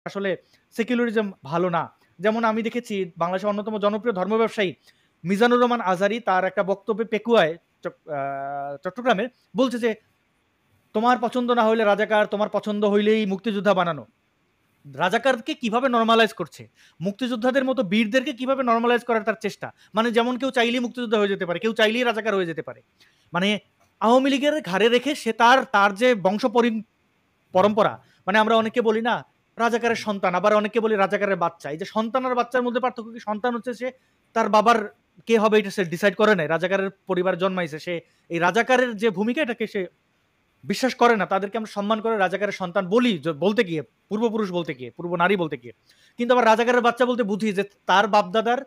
আসলে সেকুলারিজম ভালো না। যেমন আমি দেখেছি বাংলাদেশের অন্যতম জনপ্রিয় ধর্ম ব্যবসায়ী মিজানুর রহমান আজহারি তার একটা বক্তব্যে পেকুয়ায় চট্টগ্রামে বলছে যে, "তোমার পছন্দ না হইলে রাজাকার, তোমার পছন্দ হইলেই মুক্তিযোদ্ধা বানানো।" রাজাকারকে কিভাবে নরমালাইজ করছে, মুক্তিযোদ্ধাদের মতো বীরদেরকে কিভাবে নরমালাইজ করার তার চেষ্টা। মানে যেমন কেউ চাইলেই মুক্তিযোদ্ধা হয়ে যেতে পারে, কেউ চাইলেই রাজাকার হয়ে যেতে পারে। মানে আওয়ামী লীগের ঘাড়ে রেখে সে তার যে পরম্পরা, মানে আমরা অনেকে বলি না রাজাকারের সন্তান, আবার অনেকে বলি রাজাকারের বাচ্চা। এই যে সন্তান আর বাচ্চার মধ্যে পার্থক্য কি? সন্তান হচ্ছে সে তার বাবার কে হবে এটা সে ডিসাইড করে নাই, রাজাকারের পরিবার জন্মাইছে, সে এই রাজাকারের যে ভূমিকা এটাকে সে বিশ্বাস করে না। তাদেরকে আমরা সম্মান করে রাজাকারের সন্তান বলি বলতে গিয়ে, পূর্বপুরুষ বলতে গিয়ে, পূর্ব নারী বলতে গিয়ে। কিন্তু আবার রাজাকারের বাচ্চা বলতে বুঝি যে তার বাপদাদার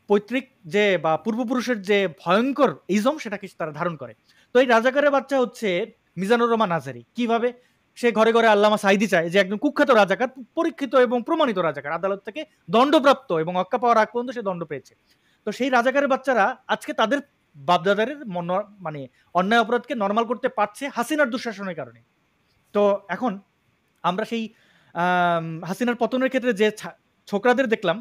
পৈতৃক যে বা পূর্বপুরুষের যে ভয়ঙ্কর ইজম সেটাকে তারা ধারণ করে। তো এই রাজাকারের বাচ্চা হচ্ছে মিজানুর রহমান আজহারি। কিভাবে? সে ঘরে ঘরে আল্লামা সাঈদী চায়, যে একজন কুখ্যাত রাজাকার, পরীক্ষিত এবং প্রমাণিত রাজাকার, আদালত থেকে দণ্ডপ্রাপ্ত এবং অক্কা পাওয়ার আগ পর্যন্ত সে দণ্ড পেয়েছে। তো সেই রাজাকারের বাচ্চারা আজকে তাদের বাপদাদারের মানে অন্যায় অপরাধকে নর্মাল করতে পারছে হাসিনার দুঃশাসনের কারণে। তো এখন আমরা সেই হাসিনার পতনের ক্ষেত্রে যে ছোকরাদের দেখলাম,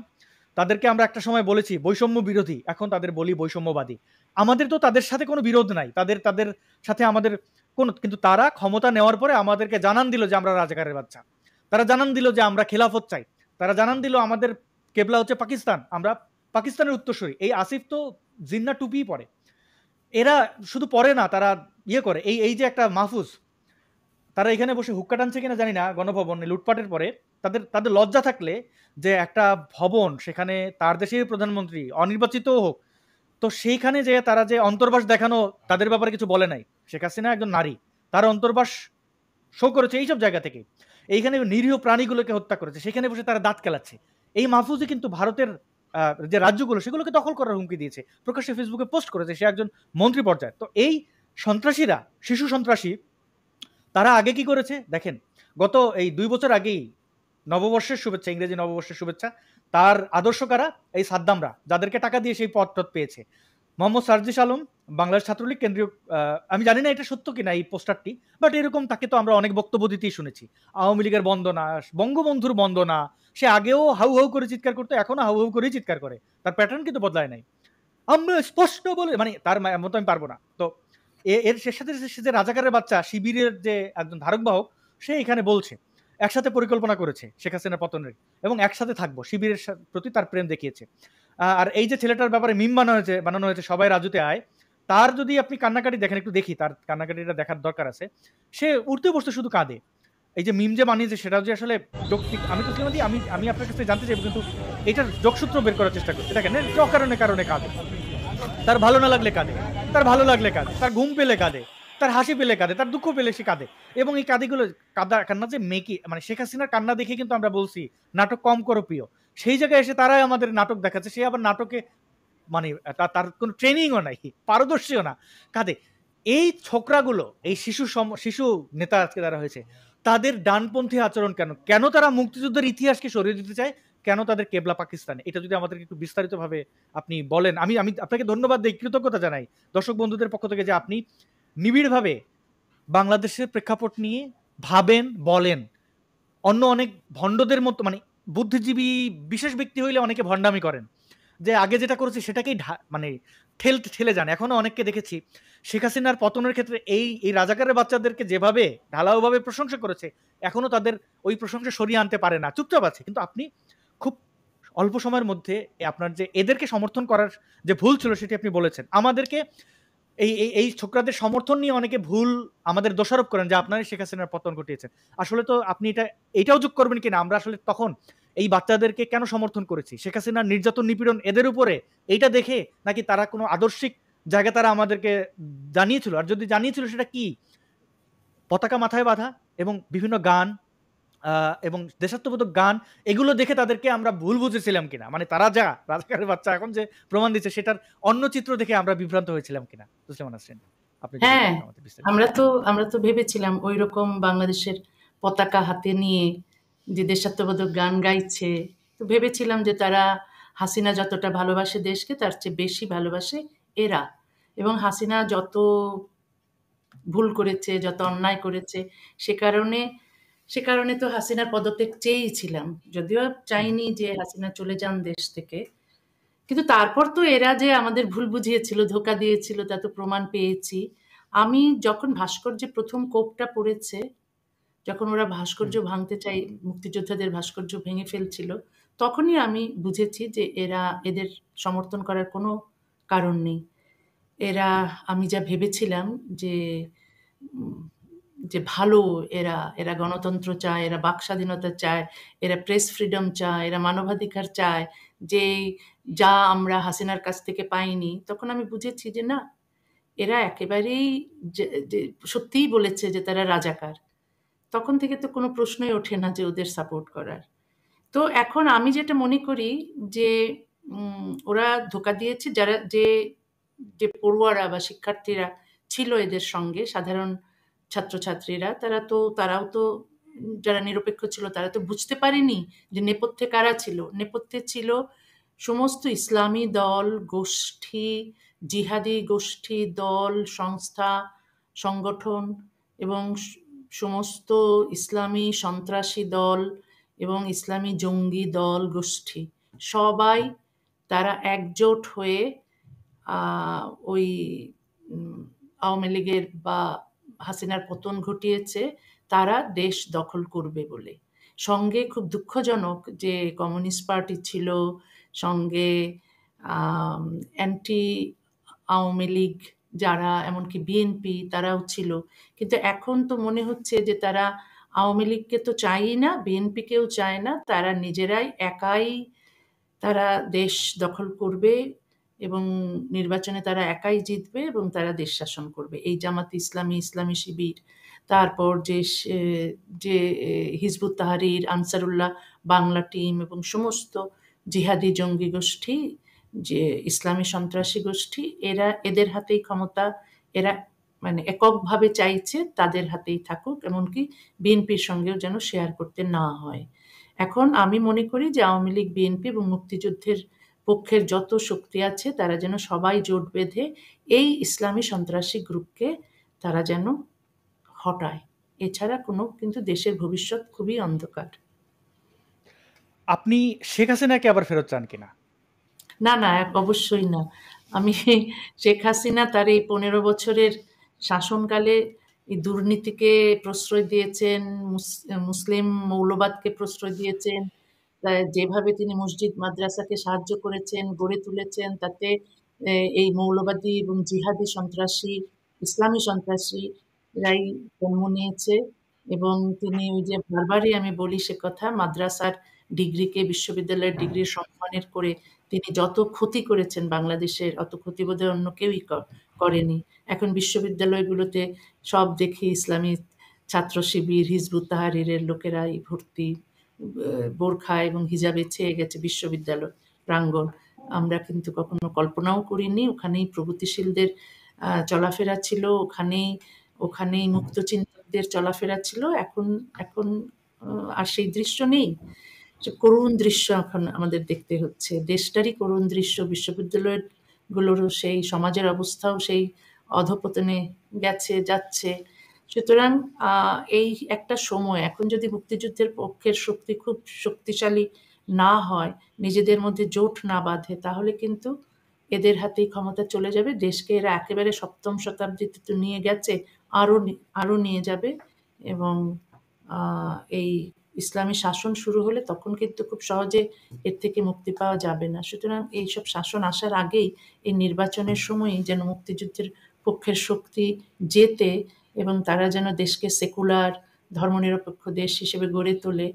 তাদেরকে আমরা একটা সময় বলেছি বৈষম্য বিরোধী, এখন তাদের বলি বৈষম্যবাদী। আমাদের তো তাদের সাথে কোনো বিরোধ নাই, তাদের সাথে আমাদের কোনো, কিন্তু তারা ক্ষমতা নেওয়ার পরে আমাদেরকে জানান দিল যে আমরা রাজাকারের বাচ্চা। তারা জানান দিল যে আমরা খেলাফত চাই। তারা জানান দিল আমাদের কেবলা হচ্ছে পাকিস্তান, আমরা পাকিস্তানের উত্তরসূরি। এই আসিফ তো জিন্না টুপিই পরে। এরা শুধু পরে না, তারা ইয়ে করে। এই যে একটা মাহফুজ, তারা এখানে বসে হুক্কা টানছে কিনা জানি না, গণভবনে লুটপাটের পরে তাদের লজ্জা থাকলে যে একটা ভবন, সেখানে তার দেশের প্রধানমন্ত্রী অনির্বাচিত হোক, তো সেইখানে যে তারা যে অন্তর্বাস দেখানো, তাদের ব্যাপারে কিছু বলে নাই। শেখ হাসিনা একজন নারী, তার অন্তর্বাস শো করেছে এইসব জায়গা থেকে। এইখানে নিরীহ প্রাণীগুলোকে হত্যা করেছে, সেখানে বসে তারা দাঁত কেলাচ্ছে। এই মাহফুজই কিন্তু ভারতের যে রাজ্যগুলো সেগুলোকে দখল করার হুমকি দিয়েছে, প্রকাশ্যে ফেসবুকে পোস্ট করেছে, সে একজন মন্ত্রী পর্যায়ে। তো এই সন্ত্রাসীরা, শিশু সন্ত্রাসী, তারা আগে কি করেছে দেখেন। গত এই ২ বছর আগেই নববর্ষের শুভেচ্ছা, ইংরেজি নববর্ষের শুভেচ্ছা, তার আদর্শ কারা? এই সাদ্দামরা, যাদেরকে টাকা দিয়ে সেই পদ পেয়েছে। মোহাম্মদ সার্জিস আলম, বাংলাদেশ ছাত্রলীগ কেন্দ্রীয়, আমি জানি না এটা সত্য কিনা এই পোস্টারটি, বাট এরকম তাকে তো আমরা অনেক বক্তব্য দিতেই শুনেছি। আওয়ামী লীগের বন্দনা, বঙ্গবন্ধুর বন্দনা, সে আগেও হাউ হাউ করে চিৎকার করতো, এখনো হাউ হাউ করেই চিৎকার করে, তার প্যাটার্ন কিন্তু বদলায় নাই। আমরা স্পষ্ট বলে, মানে তার মতো আমি পারবো না। তো এর সাথে সে যে রাজাকারের বাচ্চা, শিবিরের যে একজন ধারক বাহক, সে এখানে বলছে একসাথে পরিকল্পনা করেছে শেখ হাসিনার পতনের, এবং একসাথে থাকবো, শিবিরের প্রতি তার প্রেম দেখিয়েছে। আর এই যে ছেলেটার ব্যাপারে মিম বানানো হয়েছে সবাই রাজুতে আয়, তার যদি আপনি কান্নাকাটি দেখেন, একটু দেখি তার কান্নাকাটিটা দেখার দরকার আছে। সে উঠতে বসতে শুধু কাঁদে। এই যে মিম যে বানিয়েছে সেটা যে আসলে যৌক্তিক, আমি তো আমি আপনার কাছে জানতে চাইবো, কিন্তু এটার যোগসূত্র বের করার চেষ্টা করছি। দেখেন অকারণে কারণে কাঁদে, তার ভালো না লাগলে কাঁদে, তার ভালো লাগলে কাঁদে, তার ঘুম পেলে কাঁদে, তার হাসি পেলে কাঁদে, তার দুঃখ পেলে সে কাঁদে। এবং এই কান্না যে মেকি, মানে শেখ হাসিনার কান্না দেখে কিন্তু আমরা বলছি নাটক কম করো প্রিয়। সেই জায়গায় এসে তারাই আমাদের নাটক দেখাচ্ছে, সে আবার নাটকে মানে তার কোনো ট্রেনিংও নাই, পারদর্শীও না, কাঁদে। এই ছোকরাগুলো, এই শিশু নেতা আজকে তারা হয়েছে, তাদের ডানপন্থী আচরণ কেন? কেন তারা মুক্তিযুদ্ধের ইতিহাসকে সরিয়ে দিতে চায়? কেন তাদের কেবলা পাকিস্তানে? এটা যদি আমাদেরকে একটু বিস্তারিতভাবে আপনি বলেন। আমি আমি আপনাকে ধন্যবাদ দেই, কৃতজ্ঞতা জানাই দর্শক বন্ধুদের পক্ষ থেকে, যে আপনি নিবিড়ভাবে বাংলাদেশের প্রেক্ষাপট নিয়ে ভাবেন, বলেন। অন্য অনেক ভণ্ডদের মতো, মানে বুদ্ধিজীবী বিশেষ ব্যক্তি হইলে অনেকে ভণ্ডামি করেন, যে আগে যেটা করেছে সেটাকেই মানে ঠেলে যান। এখনো অনেককে দেখেছি শেখ হাসিনার পতনের ক্ষেত্রে এই রাজাকারের বাচ্চাদেরকে যেভাবে ঢালাওভাবে প্রশংসা করেছে, এখনো তাদের ওই প্রশংসা সরিয়ে আনতে পারে না, চুপচাপ আছে। কিন্তু আপনি খুব অল্প সময়ের মধ্যে আপনার যে এদেরকে সমর্থন করার যে ভুল ছিল সেটি আপনি বলেছেন। আমাদেরকে এই ছোকরাদের সমর্থন নিয়ে অনেকে ভুল আমাদের দোষারোপ করেন যে আপনারাই শেখ হাসিনার পতন ঘটিয়েছেন। আসলে তো আপনি এটাও যোগ করবেন কিনা, আমরা আসলে তখন এই বাচ্চাদেরকে কেন সমর্থন করেছি? শেখ হাসিনার নির্যাতন নিপীড়ন এদের উপরে এইটা দেখে, নাকি তারা কোনো আদর্শিক জায়গা তারা আমাদেরকে জানিয়েছিল? আর যদি জানিয়েছিল সেটা কি? পতাকা মাথায় বাঁধা এবং বিভিন্ন গান এবং দেশাত্মবোধক গান, এগুলো দেখে তাদেরকে আমরা ভুল বুঝেছিলাম কিনা, মানে তারা যা রাজাকারের বাচ্চা এখন যে প্রমাণ দিচ্ছে সেটার অন্য চিত্র দেখে আমরা বিভ্রান্ত হয়েছিলাম কিনা? বুঝলেন আসছেন আপনি যদি হ্যাঁ, বলেন আমাদের বিস্তারিত। আমরা তো ভেবেছিলাম ওইরকম বাংলাদেশের পতাকা হাতে নিয়ে যে দেশাত্মবোধক গান গাইছে, তো ভেবেছিলাম যে তারা হাসিনা যতটা ভালোবাসে দেশকে তার চেয়ে বেশি ভালোবাসে এরা। এবং হাসিনা যত ভুল করেছে, যত অন্যায় করেছে, সে কারণে সে কারণে তো হাসিনার পদত্যাগ চেয়েছিলাম। যদিও চাইনি যে হাসিনা চলে যান দেশ থেকে। কিন্তু তারপর তো এরা যে আমাদের ভুল বুঝিয়েছিল, ধোঁকা দিয়েছিল, তা তো প্রমাণ পেয়েছি। আমি যখন ভাস্কর্যে ১ম কোপটা পড়েছে, যখন ওরা ভাস্কর্য ভাঙতে চাই, মুক্তিযোদ্ধাদের ভাস্কর্য ভেঙে ফেলছিল, তখনই আমি বুঝেছি যে এদের সমর্থন করার কোনো কারণ নেই। এরা, আমি যা ভেবেছিলাম যে উম যে ভালো, এরা গণতন্ত্র চায়, এরা বাক স্বাধীনতা চায়, এরা প্রেস ফ্রিডম চায়, এরা মানবাধিকার চায়, যে যা আমরা হাসিনার কাছ থেকে পাইনি, তখন আমি বুঝেছি যে না, এরা একেবারেই যে সত্যিই বলেছে যে তারা রাজাকার। তখন থেকে তো কোনো প্রশ্নই ওঠে না যে ওদের সাপোর্ট করার। তো এখন আমি যেটা মনে করি যে ওরা ধোঁকা দিয়েছে, যারা যে যে পড়ুয়ারা বা শিক্ষার্থীরা ছিল এদের সঙ্গে, সাধারণ ছাত্রছাত্রীরা, তারাও তো যারা নিরপেক্ষ ছিল তারা তো বুঝতে পারেনি যে নেপথ্যে কারা ছিল। নেপথ্যে ছিল সমস্ত ইসলামী দল, গোষ্ঠী, জিহাদি গোষ্ঠী, দল, সংস্থা, সংগঠন এবং সমস্ত ইসলামী সন্ত্রাসী দল এবং ইসলামী জঙ্গি দল, গোষ্ঠী, সবাই তারা একজোট হয়ে ওই আওয়ামী লীগের বা হাসিনার পতন ঘটিয়েছে, তারা দেশ দখল করবে বলে। সঙ্গে খুব দুঃখজনক যে কমিউনিস্ট পার্টি ছিল, সঙ্গে অ্যান্টি আওয়ামী লীগ যারা, এমনকি বিএনপি তারাও ছিল। কিন্তু এখন তো মনে হচ্ছে যে তারা আওয়ামী লীগকে তো চায়ই না, বিএনপিকেও চায় না, তারা নিজেরাই একাই তারা দেশ দখল করবে এবং নির্বাচনে তারা একাই জিতবে এবং তারা দেশ শাসন করবে। এই জামাত ইসলামী, ইসলামী শিবির, তারপর যে Hizbut Tahrir, Ansarullah Bangla team এবং সমস্ত জিহাদি জঙ্গি গোষ্ঠী, যে ইসলামী সন্ত্রাসী গোষ্ঠী, এদের হাতেই ক্ষমতা। এরা মানে এককভাবে চাইছে তাদের হাতেই থাকুক, এমনকি বিএনপির সঙ্গেও যেন শেয়ার করতে না হয়। এখন আমি মনে করি যে আওয়ামী লীগ, বিএনপি এবং মুক্তিযুদ্ধের পক্ষের যত শক্তি আছে তারা যেন সবাই জোট বেঁধে এই ইসলামী সন্ত্রাসী গ্রুপকে তারা যেন হটায়। এছাড়া কিন্তু দেশের ভবিষ্যৎ খুবই অন্ধকার। আপনি শেখ হাসিনাকে আবার ফেরত চান কিনা? না, না, অবশ্যই না। আমি শেখ হাসিনা তার এই ১৫ বছরের শাসনকালে এই দুর্নীতিকে প্রশ্রয় দিয়েছেন, মুসলিম মৌলবাদকে প্রশ্রয় দিয়েছেন। যেভাবে তিনি মসজিদ মাদ্রাসাকে সাহায্য করেছেন, গড়ে তুলেছেন, তাতে এই মৌলবাদী এবং জিহাদি সন্ত্রাসী, ইসলামী সন্ত্রাসীরাই জন্ম নিয়েছে। এবং তিনি ওই যে বারবারই আমি বলি সে কথা, মাদ্রাসার ডিগ্রিকে বিশ্ববিদ্যালয়ের ডিগ্রির সম্মানের করে তিনি যত ক্ষতি করেছেন বাংলাদেশের, অত ক্ষতি বোধহয় অন্য কেউই করেনি। এখন বিশ্ববিদ্যালয়গুলোতে সব দেখি ইসলামী ছাত্র শিবির, হিজবুত তাহরিরের লোকেরাই ভর্তি, বোরখা এবং হিজাবে ছেয়ে গেছে বিশ্ববিদ্যালয় প্রাঙ্গণ। আমরা কিন্তু কখনো কল্পনাও করিনি। ওখানেই প্রগতিশীলদের চলাফেরা ছিল, ওখানেই মুক্তচিন্তকদের চলাফেরা ছিল। এখন এখন আর সেই দৃশ্য নেই। যে করুণ দৃশ্য এখন আমাদের দেখতে হচ্ছে, দেশটারই করুণ দৃশ্য, বিশ্ববিদ্যালয়গুলোরও সেই, সমাজের অবস্থাও সেই অধঃপতনে যাচ্ছে। সুতরাং এই একটা সময়, এখন যদি মুক্তিযুদ্ধের পক্ষের শক্তি খুব শক্তিশালী না হয়, নিজেদের মধ্যে জোট না বাঁধে, তাহলে কিন্তু এদের হাতেই ক্ষমতা চলে যাবে। দেশকে এরা একেবারে সপ্তম শতাব্দীতে তো নিয়ে গেছে, আরো নিয়ে যাবে। এবং এই ইসলামী শাসন শুরু হলে তখন কিন্তু খুব সহজে এর থেকে মুক্তি পাওয়া যাবে না। সুতরাং এইসব শাসন আসার আগেই, এই নির্বাচনের সময়ই যেন মুক্তিযুদ্ধের পক্ষের শক্তি জেতে এবং তারা যেন দেশকে সেকুলার, ধর্মনিরপেক্ষ দেশ হিসেবে গড়ে তোলে,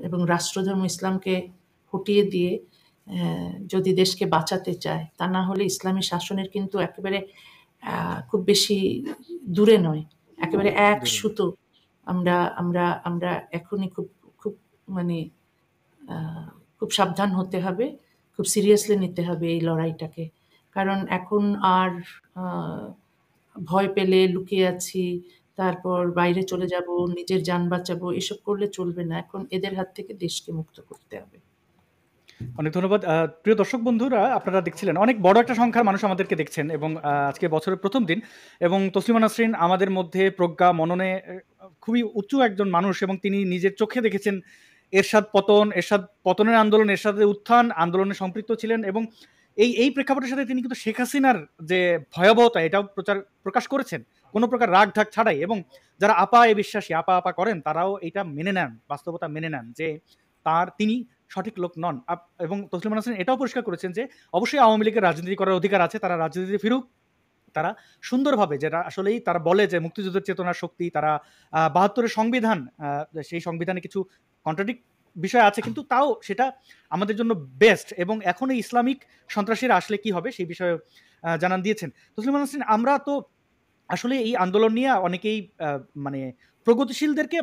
এবং রাষ্ট্রধর্ম ইসলামকে হটিয়ে দিয়ে যদি দেশকে বাঁচাতে চায়। তা না হলে ইসলামী শাসনের কিন্তু একেবারে খুব বেশি দূরে নয়, একেবারে এক সুতো। আমরা আমরা আমরা এখনই খুব খুব মানে খুব সাবধান হতে হবে, খুব সিরিয়াসলি নিতে হবে এই লড়াইটাকে। কারণ এখন আর ভয় পেলে লুকিয়ে আছি, তারপর বাইরে চলে যাব, নিজের জান বাঁচাবো, এসব করলে চলবে না। এখন এদের হাত থেকে দেশকে মুক্ত করতে হবে। অনেক ধন্যবাদ। প্রিয় দর্শক বন্ধুরা, আপনারা দেখছিলেন অনেক বড় একটা সংখ্যার মানুষ আমাদেরকে দেখছেন, এবং আজকে বছরের প্রথম দিন, এবং তসলিমা নাসরিন আমাদের মধ্যে প্রজ্ঞা মননে খুবই উঁচু একজন মানুষ, এবং তিনি নিজের চোখে দেখেছেন এরশাদ পতনের আন্দোলন, এরশাদের উত্থান আন্দোলনে সম্পৃক্ত ছিলেন, এবং এই প্রেক্ষাপটের সাথে তিনি কিন্তু শেখ হাসিনার যে ভয়াবহতা এটাও প্রকাশ করেছেন কোনো প্রকার রাগ ঢাক ছাড়াই। এবং যারা আপা এ বিশ্বাসী, আপা আপা করেন, তারাও এটা মেনে নেন, বাস্তবতা মেনে নেন যে তিনি সঠিক লোক নন। এবং তসলিমা নাসরিন এটাও পরিষ্কার করেছেন যে অবশ্যই আওয়ামী লীগের রাজনীতি করার অধিকার আছে, তারা রাজনীতিতে ফিরুক, তারা সুন্দরভাবে, যেটা আসলেই তারা বলে যে মুক্তিযুদ্ধের চেতনার শক্তি, তারা ৭২-এর সংবিধান, সেই সংবিধানে কিছু কন্ট্রাডিক্ট বিষয় আছে, কিন্তু তাও সেটা আমাদের জন্য বেস্ট। এবং এখন এই ইসলামিক সন্ত্রাসীরা আসলে কি হবে সেই বিষয়ে জানান দিয়েছেন তসলিমা নাসরিন। আমরা তো আসলে এই আন্দোলন নিয়ে অনেকেই মানে প্রগতিশীলদেরকে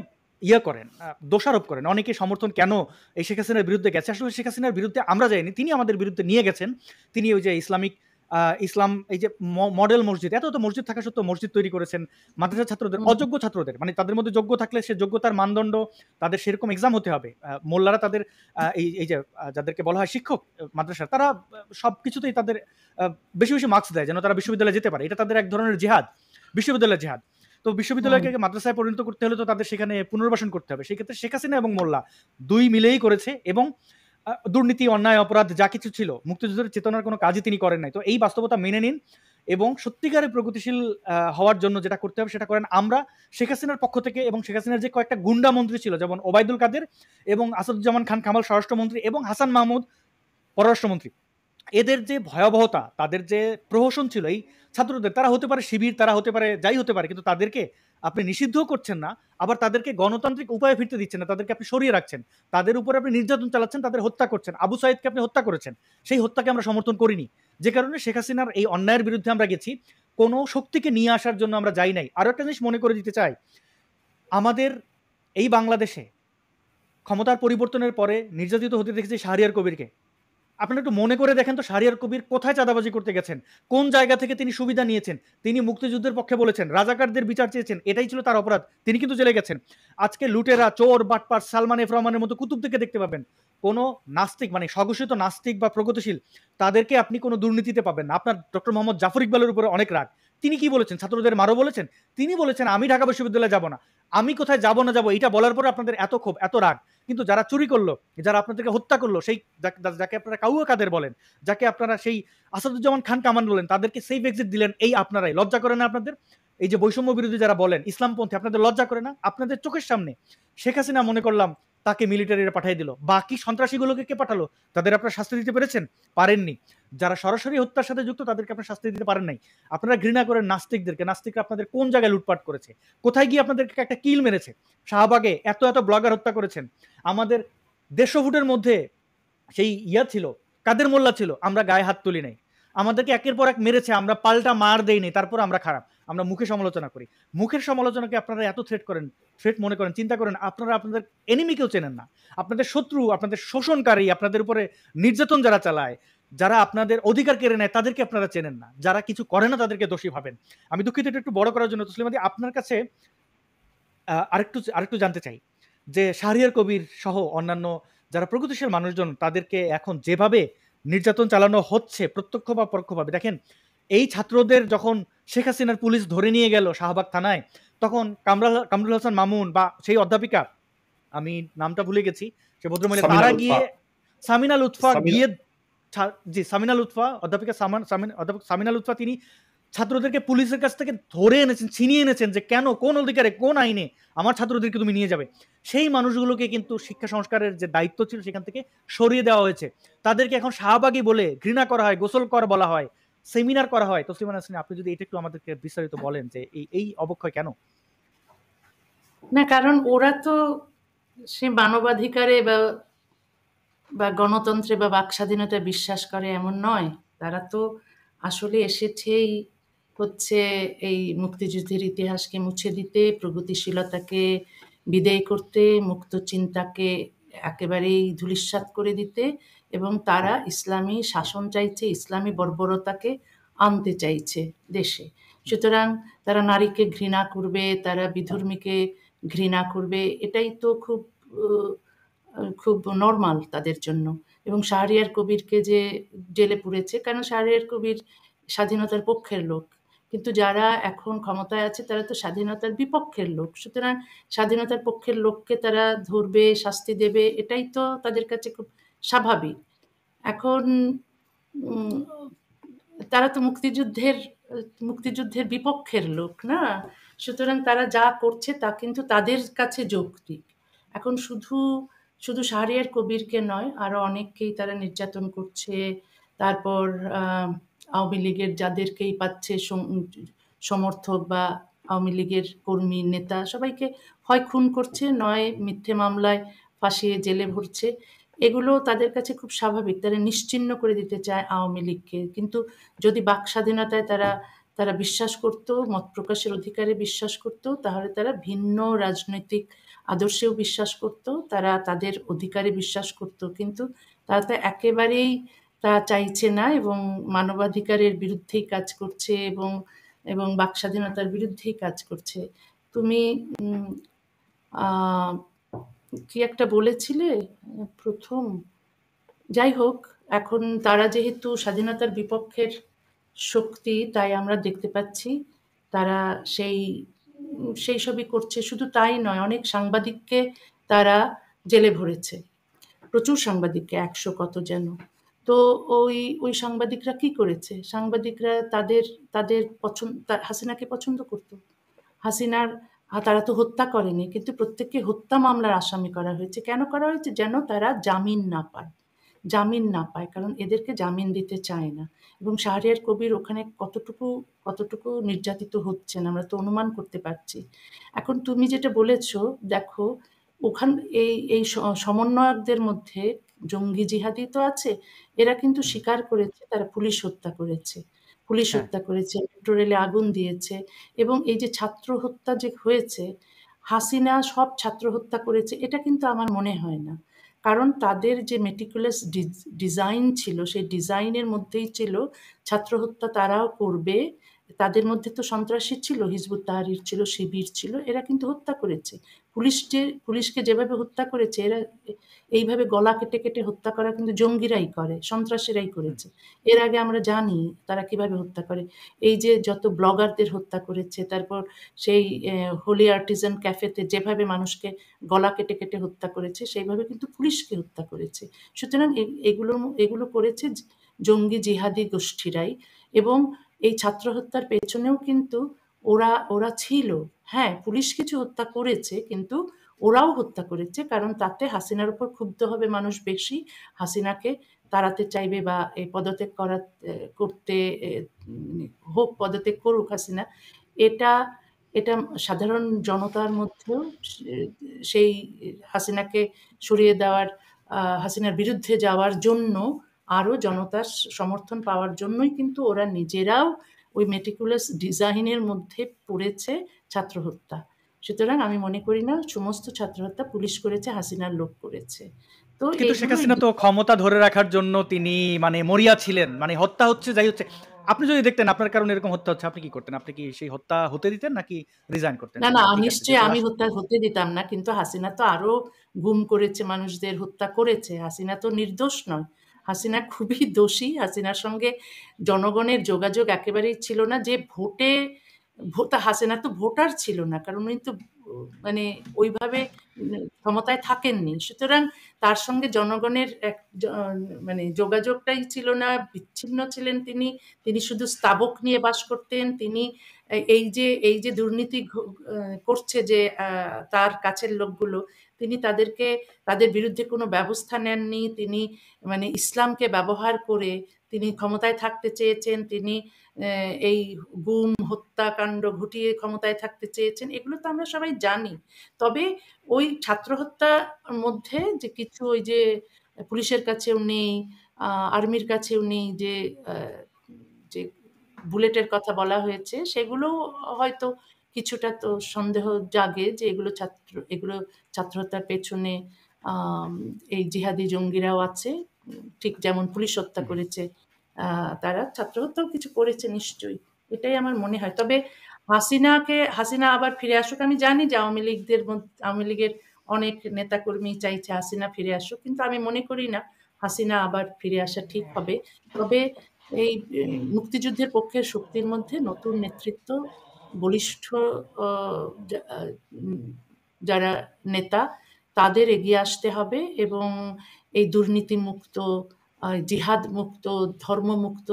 করেন, দোষারোপ করেন, অনেকে সমর্থন কেন এই শেখ হাসিনার বিরুদ্ধে গেছে। আসলে শেখ হাসিনার বিরুদ্ধে আমরা যাইনি, তিনি আমাদের বিরুদ্ধে নিয়ে গেছেন। তিনি ওই যে ইসলাম এই যে মডেল মসজিদ, এত মসজিদ থাকা সত্ত্বেও মসজিদ তৈরি করেছেন মাদ্রাসা ছাত্রদের, অযোগ্য ছাত্রদের, মানে তাদের মধ্যে যোগ্য থাকলে সে যোগ্যতার মানদণ্ড তাদের সেরকম এক্সাম হতে হবে। মোল্লারা তাদের এই যে যাদেরকে বলা হয় শিক্ষক মাদ্রাসা, তারা সব কিছুতেই তাদের বেশি বেশি মার্কস দেয় যেন তারা বিশ্ববিদ্যালয়ে যেতে পারে। এটা তাদের এক ধরনের জিহাদ, বিশ্ববিদ্যালয়ের জিহাদ। তো বিশ্ববিদ্যালয়কে মাদ্রাসায় পরিণত করতে হলে তো তাদের সেখানে পুনর্বাসন করতে হবে। সেই ক্ষেত্রে শেখ হাসিনা এবং মোল্লা দুই মিলেই করেছে, এবং দুর্নীতি, অন্যায়, অপরাধ যা কিছু ছিল মুক্তিযুদ্ধের চেতনার কোনো কাজই তিনি করেন নাই। তো এই বাস্তবতা মেনে নিন এবং সত্যিকারের প্রগতিশীল হওয়ার জন্য যেটা করতে হবে সেটা করেন। আমরা শেখ হাসিনার পক্ষ থেকে, এবং শেখ হাসিনার যে কয়েকটা গুন্ডা মন্ত্রী ছিল যেমন ওবায়দুল কাদের এবং আসাদুজ্জামান খান কামাল স্বরাষ্ট্রমন্ত্রী এবং হাসান মাহমুদ পররাষ্ট্রমন্ত্রী, এদের যে ভয়াবহতা, তাদের যে প্রহসন ছিল এই ছাত্রদের, তারা হতে পারে শিবির, তারা হতে পারে যাই হতে পারে, কিন্তু তাদেরকে আপনি নিষিদ্ধ করছেন না, আবার তাদেরকে গণতান্ত্রিক উপায়ে ফিরতে দিচ্ছেন না, তাদেরকে আপনি সরিয়ে রাখছেন, তাদের উপরে আপনি নির্যাতন চালাচ্ছেন, তাদের হত্যা করছেন। আবু সাইদকে আপনি হত্যা করেছেন, সেই হত্যাকে আমরা সমর্থন করিনি। যে কারণে শেখ হাসিনার এই অন্যায়ের বিরুদ্ধে আমরা গেছি, কোনো শক্তিকে নিয়ে আসার জন্য আমরা যাই নাই। আরো একটা জিনিস মনে করে দিতে চাই, আমাদের এই বাংলাদেশে ক্ষমতার পরিবর্তনের পরে নির্যাতিত হতে দেখেছি শাহরিয়ার কবিরকে। আপনারা একটু মনে করে দেখেন তো, শাহরিয়ার কবির কোথায় চাঁদাবাজি করতে গেছেন, কোন জায়গা থেকে তিনি সুবিধা নিয়েছেন। তিনি মুক্তিযুদ্ধের পক্ষে বলেছেন, রাজাকারদের বিচার চেয়েছেন, এটাই ছিল তার অপরাধ, তিনি কিন্তু জেলে গেছেন। আজকে লুটেরা, চোর, বাটপার, সালমান এফ রহমানের মতো কুতুবদেরকে দেখতে পাবেন। কোনো নাস্তিক, মানে স্বঘোষিত নাস্তিক বা প্রগতিশীল, তাদেরকে আপনি কোনো দুর্নীতিতে পাবেন না। আপনার ডক্টর মোহাম্মদ জাফর ইকবালের উপরে অনেক রাগ, তিনি কি বলেছেন, ছাত্রদের মারো বলেছেন, তিনি বলেছেন আমি ঢাকা বিশ্ববিদ্যালয়ে যাব না। আমি কোথায় যাব না যাব এটা বলার পরে আপনাদের এত ক্ষোভ, এত রাগ। কিন্তু যারা চুরি করলো, যারা আপনাদেরকে হত্যা করলো, সেই যাকে আপনারা কাউয়া কাদের বলেন, যাকে আপনারা সেই আসাদুজ্জামান খান কামান বলেন, তাদেরকে সেফ এক্সিট দিলেন এই আপনারাই। লজ্জা করে না আপনাদের? এই যে বৈষম্য বিরোধী যারা বলেন, ইসলামপন্থী, আপনাদের লজ্জা করে না? আপনাদের চোখের সামনে শেখ হাসিনা মনে করলাম তাকে মিলিটারিরা পাঠিয়ে দিল, বাকি সন্ত্রাসীগুলোকে কে পাঠালো? তাদের আপনারা শাস্তি দিতে পেরেছেন? পারেননি। যারা সরাসরি হত্যার সাথে যুক্ত তাদেরকে আপনারা শাস্তি দিতে পারেন নাই। আপনারা ঘৃণা করেন নাস্তিকদেরকে। নাস্তিকরা আপনাদের কোন জায়গায় লুটপাট করেছে, কোথায় গিয়ে আপনাদেরকে একটা কিল মেরেছে? শাহবাগে এত এত ব্লগার হত্যা করেছেন। আমাদের 150 ফুটের মধ্যে সেই ছিল, কাদের মোল্লা ছিল, আমরা গায়ে হাত তুলি নাই। আমাদেরকে একের পর এক মেরেছে, আমরা পাল্টা মার দেইনি, তারপর আমরা খারাপ, আমরা মুখে সমালোচনা করি। মুখের সমালোচনাকে আপনারা এত থ্রেট মনে করেন, চিন্তা করেন আপনারা আপনাদের এনিমিকেও চেনেন না। আপনাদের শত্রু, আপনাদের শোষণকারী, আপনাদের উপরে নির্যাতন যারা চালায়, যারা আপনাদের অধিকার কেড়ে নেয়, তাদেরকে আপনারা চেনেন না। যারা কিছু করে না তাদেরকে দোষী ভাবেন। আমি দুঃখিত, এটা একটু বড় করার জন্য। তসলিমাদি, আপনার কাছে আরেকটু জানতে চাই যে শাহরিয়ার কবির সহ অন্যান্য যারা প্রগতিশীল মানুষজন, তাদেরকে এখন যেভাবে নির্যাতন চালানো হচ্ছে প্রত্যক্ষ বা পরোক্ষভাবে, দেখেন এই ছাত্রদের যখন শেখ হাসিনার পুলিশ ধরে নিয়ে গেল শাহবাগ থানায়, তখন কামরুল হাসান মামুন বা সেই অধ্যাপিকা, আমি নামটা ভুলে গেছি, সে ভদ্রমহিলা, তারা গিয়ে সামিনা লুৎফা গিয়ে, জি সামিনা লুৎফা, অধ্যাপিকা সামিনা লুৎফা, তিনি ছাত্রদেরকে পুলিশের কাছ থেকে ধরে এনেছেন, ছিনিয়ে এনেছেন, যে কেন, কোন অধিকারে, কোন আইনে আমার ছাত্রদেরকে তুমি নিয়ে যাবে। সেই মানুষগুলোকে কিন্তু শিক্ষা সংস্কারের যে দায়িত্ব ছিল সেখান থেকে সরিয়ে দেওয়া হয়েছে। তাদেরকে এখন শাহবাগী বলে ঘৃণা করা হয়, গোসল কর বলা হয়, সেমিনার করা হয়। তসলিমা নাসরিন, আপনি যদি এটা একটু আমাদেরকে বিস্তারিত বলেন যে এই অবক্ষয় কেন? না, কারণ ওরা তো সে মানবাধিকারে বা গণতন্ত্রে বা বাক স্বাধীনতায় বিশ্বাস করে এমন নয়। তারা তো আসলে এসেছেই হচ্ছে এই মুক্তিযুদ্ধের ইতিহাসকে মুছে দিতে, প্রগতিশীলতাকে বিদায় করতে, মুক্ত চিন্তাকে একেবারেই ধূলিসাৎ করে দিতে, এবং তারা ইসলামী শাসন চাইছে, ইসলামী বর্বরতাকে আনতে চাইছে দেশে। সুতরাং তারা নারীকে ঘৃণা করবে, তারা বিধর্মীকে ঘৃণা করবে, এটাই তো খুব খুব নরমাল তাদের জন্য। এবং শাহরিয়ার কবিরকে যে জেলে পুরেছে, কারণ শাহরিয়ার কবির স্বাধীনতার পক্ষের লোক। কিন্তু যারা এখন ক্ষমতায় আছে তারা তো স্বাধীনতার বিপক্ষের লোক। সুতরাং স্বাধীনতার পক্ষের লোককে তারা ধরবে, শাস্তি দেবে, এটাই তো তাদের কাছে খুব স্বাভাবিক। এখন উম তারা তো মুক্তিযুদ্ধের বিপক্ষের লোক না? সুতরাং তারা যা করছে তা কিন্তু তাদের কাছে যৌক্তিক। এখন শুধু শাহরিয়ার কবিরকে নয়, আরো অনেককেই তারা নির্যাতন করছে। তারপর আওয়ামী লীগের যাদেরকেই পাচ্ছে সমর্থক বা আওয়ামী লীগের কর্মী, নেতা, সবাইকে হয় খুন করছে, নয় মিথ্যে মামলায় ফাঁসিয়ে জেলে ভরছে। এগুলো তাদের কাছে খুব স্বাভাবিক। তারা নিশ্চিহ্ন করে দিতে চায় আওয়ামী লীগকে। কিন্তু যদি বাক স্বাধীনতায় তারা বিশ্বাস করত, মত প্রকাশের অধিকারে বিশ্বাস করত, তাহলে তারা ভিন্ন রাজনৈতিক আদর্শেও বিশ্বাস করত, তারা তাদের অধিকারে বিশ্বাস করত। কিন্তু তারা তো একেবারেই তা চাইছে না, এবং মানবাধিকারের বিরুদ্ধেই কাজ করছে, এবং বাক স্বাধীনতার বিরুদ্ধেই কাজ করছে। তুমি আহ কি একটা বলেছিলে প্রথম? যাই হোক, এখন তারা যেহেতু স্বাধীনতার বিপক্ষের শক্তি, তাই আমরা দেখতে পাচ্ছি তারা সেই সেই সবই করছে। শুধু তাই নয়, অনেক সাংবাদিককে তারা জেলে ভরেছে, প্রচুর সাংবাদিককে, ১০০ কত যেন। তো ওই সাংবাদিকরা কি করেছে? সাংবাদিকরা তাদের তাদের পছন্দ, হাসিনাকে পছন্দ করতো। হাসিনার তারা তো হত্যা করেনি, কিন্তু প্রত্যেককে হত্যা মামলার আসামি করা হয়েছে। কেন করা হয়েছে? যেন তারা জামিন না পায়। জামিন না পায়, কারণ এদেরকে জামিন দিতে চায় না। এবং শাহরিয়ার কবির ওখানে কতটুকু নির্যাতিত হচ্ছেন আমরা তো অনুমান করতে পারছি। এখন তুমি যেটা বলেছো, দেখো, ওখান এই সমন্বয়কদের মধ্যে জঙ্গি জিহাদি তো আছে। এরা কিন্তু স্বীকার করেছে তারা পুলিশ হত্যা করেছে, পুলিশ হ্যাঁ, হত্যা করেছে, মেট্রো রেলে আগুন দিয়েছে। এবং এই যে ছাত্র হত্যা যে হয়েছে, হাসিনা সব ছাত্র হত্যা করেছে, এটা কিন্তু আমার মনে হয় না। কারণ তাদের যে মেটিকুলাস ডিজাইন ছিল, সেই ডিজাইনের মধ্যেই ছিল ছাত্র হত্যা তারাও করবে। তাদের মধ্যে তো সন্ত্রাসী ছিল, হিজবুত তাহরির ছিল, শিবির ছিল, এরা কিন্তু হত্যা করেছে। পুলিশকে যেভাবে হত্যা করেছে, এরা এইভাবে গলা কেটে কেটে হত্যা করা কিন্তু জঙ্গিরাই করে, সন্ত্রাসীরাই হুম, করেছে। এর আগে আমরা জানি তারা কিভাবে হত্যা করে। এই যে যত ব্লগারদের হত্যা করেছে, তারপর সেই হোলি আর্টিজান ক্যাফেতে যেভাবে মানুষকে গলা কেটে কেটে হত্যা করেছে, সেইভাবে কিন্তু পুলিশকে হত্যা করেছে। সুতরাং এগুলো করেছে জঙ্গি জিহাদি গোষ্ঠীরাই। এবং এই ছাত্র হত্যার পেছনেও কিন্তু ওরা ওরা ছিল। হ্যাঁ, পুলিশ কিছু হত্যা করেছে, কিন্তু ওরাও হত্যা করেছে, কারণ তাতে হাসিনার উপর ক্ষুব্ধ হবে মানুষ বেশি। হাসিনাকে তাড়াতে চাইবে, বা এই পদত্যাগ করতে হোক, পদত্যাগ করুক হাসিনা। এটা এটা সাধারণ জনতার মধ্যেও সেই হাসিনাকে সরিয়ে দেওয়ার, হাসিনার বিরুদ্ধে যাওয়ার জন্য, আরো জনতার সমর্থন পাওয়ার জন্যই কিন্তু ওরা নিজেরাও ওই মেটিকুলাস ডিজাইনের মধ্যে পড়েছে ছাত্র হত্যা। সুতরাং আমি মনে করি না সমস্ত ছাত্র হত্যা পুলিশ করেছে, হাসিনার লোক করেছে। তো কিন্তু শেখ এইগুলো হাসিনা তো ক্ষমতা ধরে রাখার জন্য তিনি মানে মরিয়া ছিলেন, মানে হত্যা হচ্ছে যাই হচ্ছে, আপনি যদি দেখতেন আপনার কারণে এরকম হত্যা হচ্ছে, আপনি কি করতেন? আপনি কি সেই হত্যা হতে দিতেন, নাকি রিজাইন করতেন না, যে না, না ঠিক আছে নিশ্চয়ই যেহেতু আমি হত্যা হতে দিতাম না। কিন্তু হাসিনা তো আরো গুম করেছে, মানুষদের হত্যা করেছে। হাসিনা তো নির্দোষ নয়। হাসিনা খুবই দোষী। হাসিনার সঙ্গে জনগণের যোগাযোগ একেবারেই ছিল না। যে হাসিনা তো ভোটার ছিল না। কারণ উনি তো মানে ওইভাবে ক্ষমতায় থাকেননি। সুতরাং তার সঙ্গে জনগণের মানে যোগাযোগটাই ছিল না, বিচ্ছিন্ন ছিলেন তিনি। তিনি শুধু স্তাবক নিয়ে বাস করতেন। তিনি এই যে দুর্নীতি করছে যে তার কাছের লোকগুলো, তিনি তাদের বিরুদ্ধে কোনো ব্যবস্থা নেননি। তিনি মানে ইসলামকে ব্যবহার করে তিনি ক্ষমতায় থাকতে চেয়েছেন। তিনি এই গুম হত্যাকাণ্ড ঘটিয়ে ক্ষমতায় থাকতে চেয়েছেন। এগুলো তো আমরা সবাই জানি। তবে ওই ছাত্র হত্যার মধ্যে যে কিছু, ওই যে পুলিশের কাছেও নেই, আর্মির কাছেও নেই, যে বুলেটের কথা বলা হয়েছে, সেগুলো হয়তো কিছুটা তো সন্দেহ জাগে যে এগুলো ছাত্র হত্যার পেছনে আম এই জিহাদি জঙ্গিরাও আছে। ঠিক যেমন পুলিশ হত্যা করেছে, তারা ছাত্র হত্যাও কিছু করেছে নিশ্চয়ই। এটাই আমার মনে হয়। তবে হাসিনা আবার ফিরে আসুক। আমি জানি যে আওয়ামী লীগের অনেক নেতাকর্মী চাইছে হাসিনা ফিরে আসুক, কিন্তু আমি মনে করি না হাসিনা আবার ফিরে আসা ঠিক হবে। তবে এই মুক্তিযুদ্ধের পক্ষের শক্তির মধ্যে নতুন নেতৃত্ব, বলিষ্ঠ যারা নেতা, তাদের এগিয়ে আসতে হবে এবং এই দুর্নীতিমুক্ত, জিহাদ মুক্ত, ধর্মমুক্ত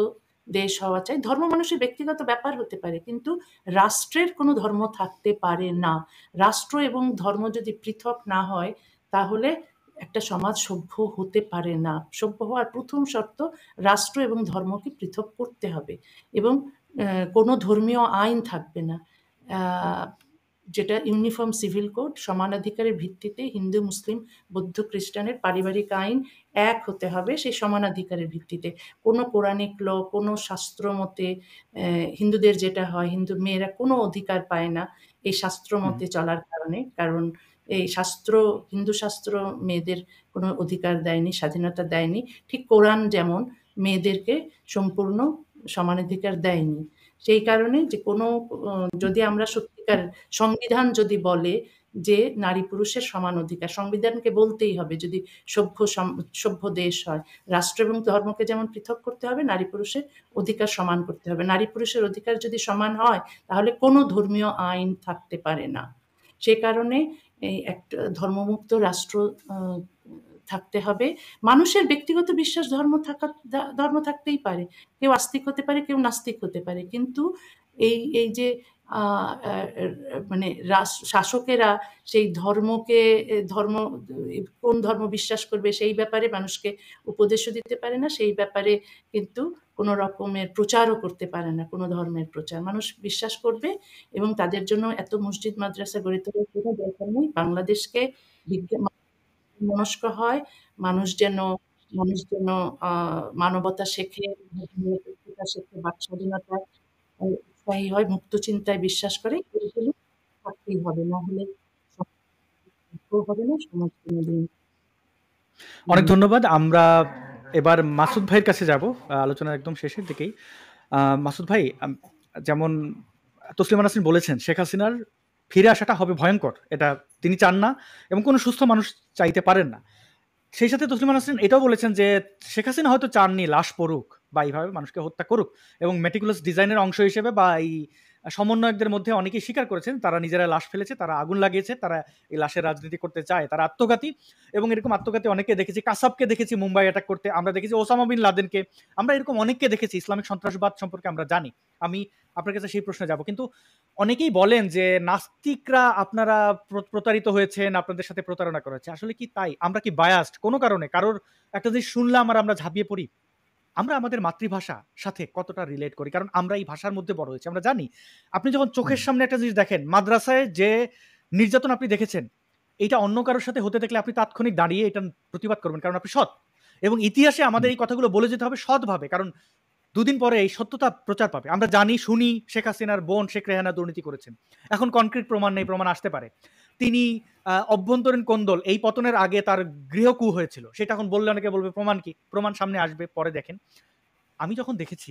দেশ হওয়া চাই। ধর্ম মানুষের ব্যক্তিগত ব্যাপার হতে পারে, কিন্তু রাষ্ট্রের কোনো ধর্ম থাকতে পারে না। রাষ্ট্র এবং ধর্ম যদি পৃথক না হয়, তাহলে একটা সমাজ সভ্য হতে পারে না। সভ্য হওয়ার প্রথম শর্ত রাষ্ট্র এবং ধর্মকে পৃথক করতে হবে, এবং কোনো ধর্মীয় আইন থাকবে না। যেটা ইউনিফর্ম সিভিল কোড, সমানাধিকারের ভিত্তিতে হিন্দু, মুসলিম, বৌদ্ধ, খ্রিস্টানের পারিবারিক আইন এক হতে হবে সেই সমানাধিকারের ভিত্তিতে। কোনো পৌরাণিক ল, কোনো শাস্ত্র মতে হিন্দুদের যেটা হয়, হিন্দু মেয়েরা কোনো অধিকার পায় না এই শাস্ত্র মতে চলার কারণে, কারণ এই শাস্ত্র, হিন্দু শাস্ত্র মেয়েদের কোনো অধিকার দেয়নি, স্বাধীনতা দেয়নি। ঠিক কোরআন যেমন মেয়েদেরকে সম্পূর্ণ সমানাধিকার দেয়নি। সেই কারণে যে কোনো যদি আমরা সত্যিকার সংবিধান যদি বলে যে নারী পুরুষের সমান অধিকার, সংবিধানকে বলতেই হবে যদি সভ্য দেশ হয়, রাষ্ট্র এবং ধর্মকে যেমন পৃথক করতে হবে, নারী পুরুষের অধিকার সমান করতে হবে। নারী পুরুষের অধিকার যদি সমান হয়, তাহলে কোনো ধর্মীয় আইন থাকতে পারে না। সে কারণে এই একটা ধর্মমুক্ত রাষ্ট্র থাকতে হবে। মানুষের ব্যক্তিগত বিশ্বাস, ধর্ম থাকতেই পারে, কেউ আস্তিক হতে পারে, কেউ নাস্তিক হতে পারে, কিন্তু এই যে মানে শাসকেরা সেই ধর্মকে, কোন ধর্ম বিশ্বাস করবে সেই ব্যাপারে মানুষকে উপদেশও দিতে পারে না, সেই ব্যাপারে কিন্তু কোনো রকমের প্রচারও করতে পারে না। কোনো ধর্মের প্রচার মানুষ বিশ্বাস করবে, এবং তাদের জন্য এত মসজিদ মাদ্রাসা গড়ে তোলার কোনো দরকার নেই। বাংলাদেশকে মনস্ক হয়, মানুষ যেন মানবতা শেখে, শেখে, বাক স্বাধীনতা উৎসাহী হয়, মুক্ত চিন্তায় বিশ্বাস করে, এইগুলো থাকতেই হবে, না হলে হবে না, সমাজ কোনোদিন। অনেক ধন্যবাদ। আমরা এবার মাসুদ ভাইয়ের কাছে যাব আলোচনার একদম শেষের দিকেই। মাসুদ ভাই, যেমন তসলিমা নাসরিন বলেছেন, শেখ হাসিনার ফিরে আসাটা হবে ভয়ঙ্কর, এটা তিনি চান না এবং কোনো সুস্থ মানুষ চাইতে পারেন না। সেই সাথে তসলিমা নাসরিন এটাও বলেছেন যে শেখ হাসিনা হয়তো চাননি লাশ পড়ুক বা এইভাবে মানুষকে হত্যা করুক, এবং মেটিকুলাস ডিজাইনের অংশ হিসেবে বা এই সমন্বয়কদের মধ্যে অনেকেই স্বীকার করেছেন তারা নিজেরা লাশ ফেলেছে, তারা আগুন লাগিয়েছে, তারা এই লাশের রাজনীতি করতে চায়, তারা আত্মঘাতী। এবং এরকম আত্মঘাতী অনেকে দেখেছি, কাসাবকে দেখেছি মুম্বাই অ্যাটাক করতে, আমরা দেখেছি ওসামা বিন লাদেনকে, আমরা এরকম অনেককে দেখেছি। ইসলামিক সন্ত্রাসবাদ সম্পর্কে আমরা জানি। আমি আপনার কাছে সেই প্রশ্নে যাব, কিন্তু অনেকেই বলেন যে নাস্তিকরা আপনারা প্রতারিত হয়েছেন, আপনাদের সাথে প্রতারণা করেছে। আসলে কি তাই? আমরা কি বায়াসড কোনো কারণে? কারোর একটা জিনিস শুনলাম আর আমরা ঝাঁপিয়ে পড়ি? আমরা আমাদের মাতৃভাষা সাথে কতটা রিলেট করি? কারণ আমরা এই ভাষার মধ্যে বড় হয়েছি, আমরা জানি। আপনি যখন চোখের সামনে একটা জিনিস দেখেন, মাদ্রাসায় যে নির্যাতন আপনি দেখেছেন, এটা অন্য কারোর সাথে হতে দেখলে আপনি তাৎক্ষণিক দাঁড়িয়ে এটা প্রতিবাদ করবেন, কারণ আপনি সৎ। এবং ইতিহাসে আমাদের এই কথাগুলো বলে যেতে হবে সৎভাবে, কারণ দুদিন পরে এই সত্যতা প্রচার পাবে। আমরা জানি, শুনি শেখ হাসিনার বোন শেখ রেহানা দুর্নীতি করেছেন, এখন কনক্রিট প্রমাণ নেই, প্রমাণ আসতে পারে। তিনি অভ্যন্তরীণ কোন্দল, এই পতনের আগে তার গৃহকু হয়েছিল, সেটা এখন বললে অনেকে বলবে প্রমাণ কি? প্রমাণ সামনে আসবে, পরে দেখেন। আমি যখন দেখেছি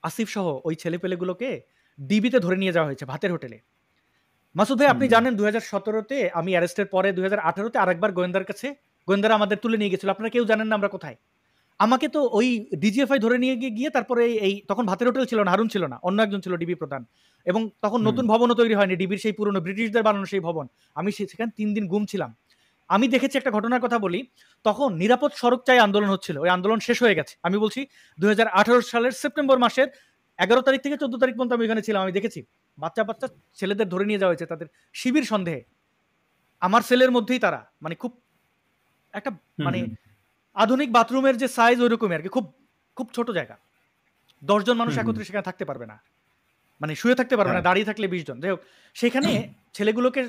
আসিফ সহ ওই ছেলেপেলেগুলোকে ডিবিতে ধরে নিয়ে যাওয়া হয়েছে ভাতের হোটেলে। মাসুদ ভাই, আপনি জানেন 2017-তে আমি অ্যারেস্টের পরে 2018-তে আরেকবার গোয়েন্দার কাছে, গোয়েন্দারা আমাদের তুলে নিয়ে গেছিল। আপনারা কেউ জানেন না আমরা কোথায়। আমাকে তো ওই ডিজিএফআই ধরে নিয়ে গিয়ে তারপরে এই তখন ভাতের হোটেল ছিল না, হারুন ছিল না, অন্য একজন ছিল ডিবি প্রধান, এবং তখন নতুন ভবনও তৈরি হয়নি, ডিবির সেই পুরনো ব্রিটিশদের বানানো সেই ভবন। আমি সেখানে 3 দিন গুম ছিলাম। আমি দেখেছি, একটা ঘটনার কথা বলি, তখন নিরাপদ সড়ক চাই আন্দোলন হচ্ছিল, ওই আন্দোলন শেষ হয়ে গেছে। আমি বলছি 2018 সালের সেপ্টেম্বর মাসের 11 তারিখ থেকে 14 তারিখ পর্যন্ত আমি এখানে ছিলাম। আমি দেখেছি বাচ্চা বাচ্চা ছেলেদের ধরে নিয়ে যাওয়া হয়েছে তাদের শিবির সন্দেহে। আমার সেলের মধ্যেই তারা, মানে খুব একটা মানে আধুনিক বাথরুমের যে সাইজ ওই রকমই আর কি, খুব খুব ছোট জায়গা, 10 জন মানুষ একত্রে সেখানে থাকতে পারবে না, মানে শুয়ে থাকতে পারবে না, দাঁড়িয়ে থাকলে 20 জন। যাই হোক, সেখানে ছেলেগুলোকে